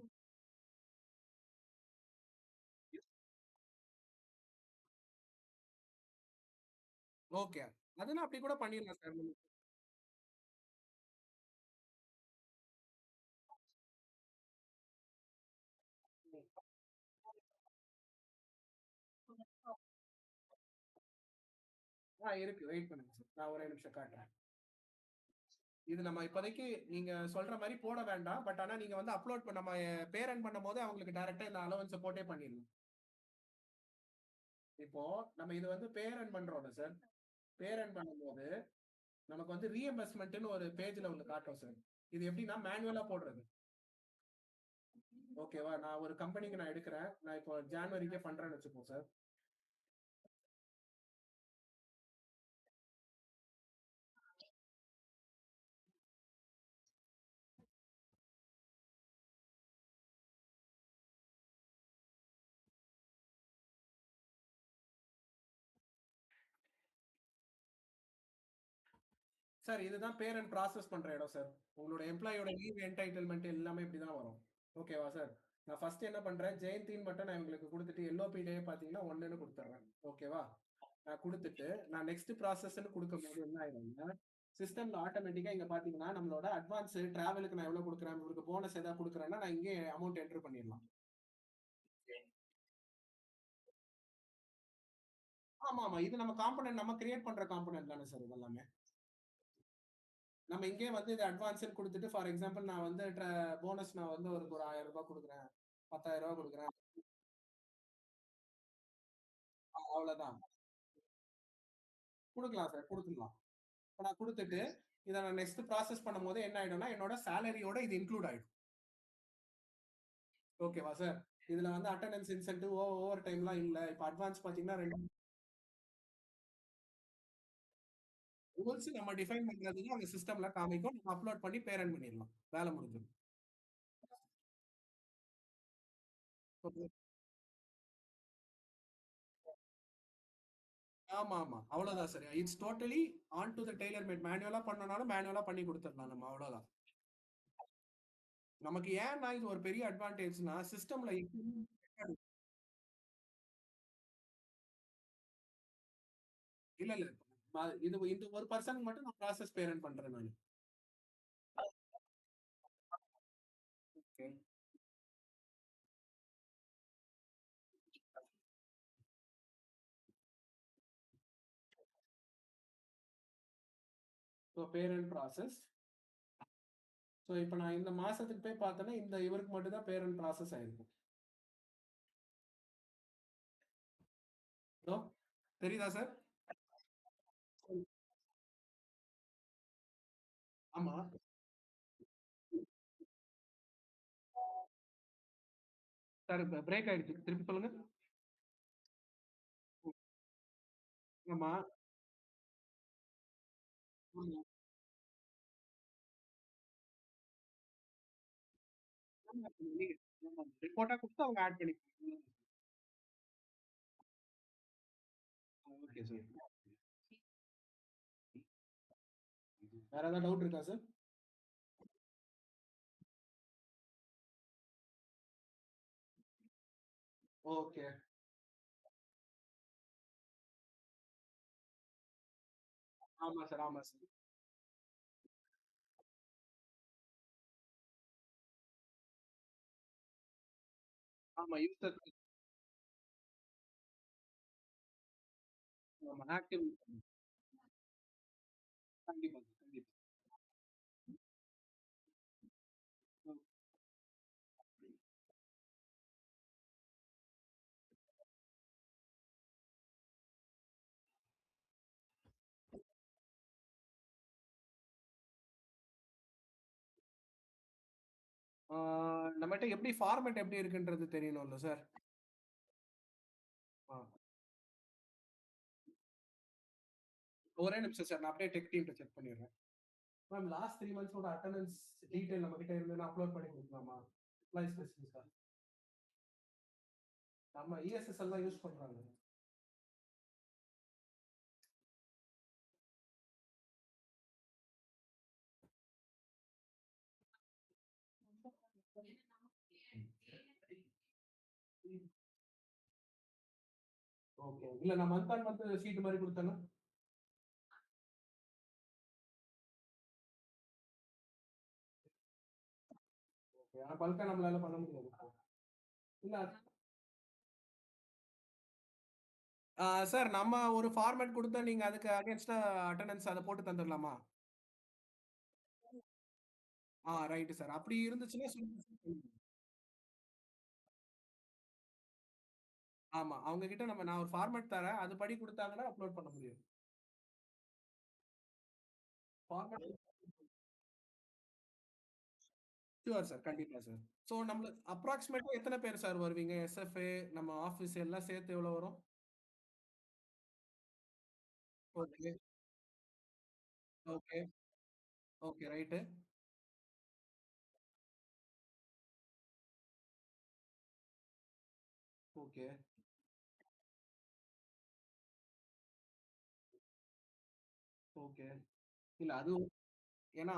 ஓகே. அதுனா அப்படி கூட பண்ணிடலாம் சார். இருக்கு. வெயிட் பண்ணுங்க சார். நான் ஒரே நிமிஷம் காட்டுறேன். இது நம்ம இப்போதைக்கு நீங்க சொல்ற மாரி போட வேண்டாம். பட் ஆனா நீங்க வந்து அப்லோட் நம்ம பேரண்ட் பண்ணும்போது அவங்களுக்கு டைரக்ட்டா இந்த அலோவன்ஸ போட்டே பண்ணிடலாம். இப்போ நம்ம இது வந்து பேரண்ட் பண்றோம்ல சார். பேரண்ட் பண்ணும்போது நமக்கு வந்து ரீஎம்பர்ஸ்மென்ட்ன்னு ஒரு பேஜ்ல ஒண்ணு காட்டும் சார். இது எப்படின்னா மேனுவலா போடுறது. ஓகேவா? நான் ஒரு கம்பெனிக்கு நான் எடுக்கிறேன். நான் இப்போ ஜான்வரிக்கே பண்றேன்னு வச்சுப்போம் சார். சார் இதுதான் பேரண்ட் ப்ராசஸ் பண்ற இடம் சார். உங்களோட எம்ப்ளாயியோட லீவ் என்டைட்டில்மென்ட் எல்லாமே இப்படிதான் வரும். ஓகேவா சார்? நான் ஃபர்ஸ்ட் என்ன பண்றேன், ஜெயந்தின்னு மட்டும் நான் இவங்களுக்கு குடுத்துட்டு எல்ஓபி டே பார்த்தீங்கன்னா 1ன்னு குடுத்துர்றேன். ஓகேவா? நான் குடுத்துட்டு, நான் நெக்ஸ்ட் ப்ராசஸ்ன்னு குடுக்கும்போது என்ன ஆயிடும்னா, சிஸ்டம்ல ஆட்டோமேட்டிக்கா இங்க பார்த்தீங்கன்னா, நம்மளோட அட்வான்ஸ் டிராவலுக்கு நான் எவ்வளவு குடுக்குறேன், இவருக்கு போனஸ் ஏதாவது குடுக்குறேன்னா, நான் இங்கேயே அமௌண்ட் என்டர் பண்ணிடலாம். ஆமாமா. இது நம்ம காம்போனன்ட் நம்ம கிரியேட் பண்ற காம்போனன்ட் தானே சார் இதெல்லாமே. நம்ம இங்கேயே வந்து இது அட்வான்ஸ்ன்னு குடுத்துட்டு, ஃபார் எக்ஸாம்பிள் நான் வந்து போனஸ் நான் வந்து ஒரு ஒரு ரூ. 1000 குடுக்குறேன். ரூ. 10,000 குடுக்குறேன். அவ்வளோதான். குடுக்கலாம் சார். குடுத்துடலாம். இப்ப நான் குடுத்துட்டு, இத நான் நெக்ஸ்ட் ப்ராசஸ் பண்ணும்போது என்ன ஆயிடும்னா, என்னோட சேலரியோட இது இன்க்ளூட் ஆயிடும். ஓகேவா சார்? இதுல வந்து அட்டெண்டன்ஸ் இன்சென்டிவ், ஓவர் டைம்லாம் இல்ல. இப்ப அட்வான்ஸ் பார்த்தீங்கன்னா 2 ரூல்ஸ் நம்ம டிஃபைன் பண்றதுன்னு அந்த சிஸ்டம்ல காமிக்கும். நம்ம அப்லோட் பண்ணி பேரண்ட் பண்ணிடலாம். வேல முடிஞ்சிடும். ஓகே. ஆமா. அவ்வளோதான் sir. It's totally on to the tailor made. மேனுவலா பண்ணனாலும் மேனுவலா பண்ணி குடுத்துடலாம் நம்ம அவ்வளோதான். நமக்கு ஏன்னா இது ஒரு பெரிய அட்வான்டேஜ்னா, சிஸ்டம்ல எப்பயுமே இல்ல. இது இந்த ஒரு பெர்சன்க்கு மட்டும் நான் ப்ராசஸ் பேரண்ட் பண்றேன் நானு. Okay. So parent process. So இப்ப நான் இந்த மாசத்துக்கு போய் பார்த்தேன்னா, இந்த இவருக்கு மட்டும் தான் பேரண்ட் ப்ராசஸ் ஆயிருக்கும். ஹலோ? தெரியுதா சார்? ஆமா. சார் பிரேக் ஆயிடுச்சு. திருப்பி சொல்லுங்க. ஆமா. ம். ஆமா. நீங்க ஆமா. ரிப்போர்ட்டா குடுத்து அவங்க ஆட் பண்ணிக்குவாங்க. Okay sir. வேற ஏதாவது டவுட் இருக்கா சார்? ஓகே. ஆமா சார், ஆமா சார். ஆமா யூசர் ஆமா ஆக்டிவ் கண்டிப்பா, கண்டிப்பா. ம். ஆ நம்மட்ட எப்படி ஃபார்மேட் எப்படி இருக்குன்றது தெரியணும்ல சார்? ஆ. ஒரே நிமிஷம் சார். நான் அப்படியே டெக் டீம்ட்ட செக் பண்ணிடுறேன். மேம் லாஸ்ட் 3 மந்த்ஸோட அட்டெண்டன்ஸ் டீட்டெயில் நம்மகிட்ட இருந்ததுன்னா அப்லோட் பண்ணி குடுக்கலாமா? எம்ப்ளாயி ஸ்பெசிஃபிக்கா. நம்ம இஎஸ்எஸ்எல் தான் யூஸ் பண்றாங்க. ஓகே. இல்ல நான் மந்த் ஆன் மந்த் ஷீட் மாரி குடுத்தேன்னா? ஓகே. ஆனா பல்க்கா நம்மளால பண்ண முடியாது. இல்ல சார் நம்ம ஒரு ஃபார்மேட் குடுத்தா நீங்க அதுக்கு அகைன்ஸ்டா அட்டெண்டன்ஸ் அத போட்டு தந்துரலாமா? Right sir. அப்படி இருந்துச்சுன்னா சொல்லுங்க. ஆமா. அவங்க கிட்ட நான் ஒரு ஃபார்மேட் தரேன். அதுபடி குடுத்தாங்கன்னா அப்லோட் பண்ண முடியும். Format sure sir. கண்டிப்பா சார். சோ நம்மளுக்கு அப்ராக்ஸிமேட்டா எத்தன பேர் சார் வருவீங்க? எஸ்எஃப்ஏ நம்ம ஆஃபீஸ் எல்லாம் சேர்த்து எவ்வளோ வரும்? Okay, okay, okay. Right. Okay, okay. இல்ல அது ஏன்னா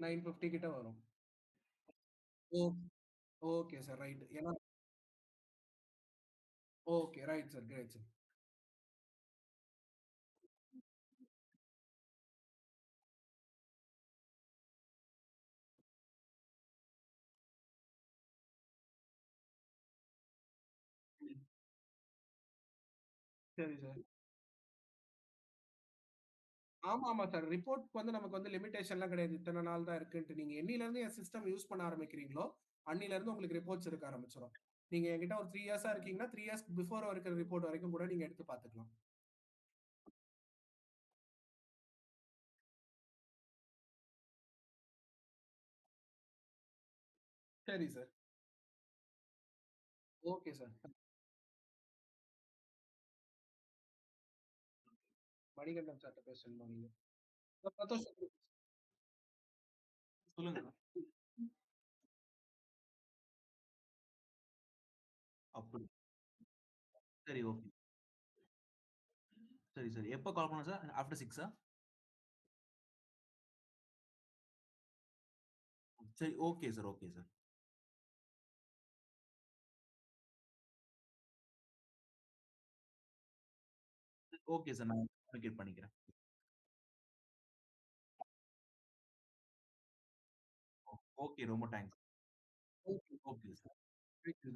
950 கிட்ட வரும். Oh okay sir. ரைட். ஏன்னா okay. Right sir. Great sir. ம். சரி சார். ஆமா சார். ரிப்போர்ட்க்கு நமக்கு லிமிட்டேஷன்லாம் கிடையாது. இத்தன நாள் தான் இருக்குன்ட்டு. நீங்க என்னையிலருந்து என் சிஸ்டம் யூஸ் பண்ண ஆரம்பிக்கிறீங்களோ, அன்னையிலருந்து உங்களுக்கு ரிப்போர்ட்ஸ் இருக்க ஆரம்பிச்சுரும். நீங்க என்கிட்ட ஒரு 3 இயர்ஸா இருக்கீங்கன்னா, 3 இயர்ஸ் பிஃபோர் இருக்கிற ரிப்போர்ட் வரைக்கும் கூட நீங்க எடுத்து பார்த்துக்கலாம். சரி சார். Okay sir. மணிகண்டன் சார்ட்ட பேசணுமா நீங்க? பிரதோஷ் சொல்லுங்க. அப்படி. சரி, ஓகே. சரி, சரி. எப்ப கால் பண்ணணும் சார்? ஆஃப்டர் 6ஆ? சரி, okay sir, okay sir. Okay sir. நான் கம்யூனிகேட் பண்ணிக்கிறேன். ஓகே, ரொம்ப thanks. Okay. Okay sir. Thank you.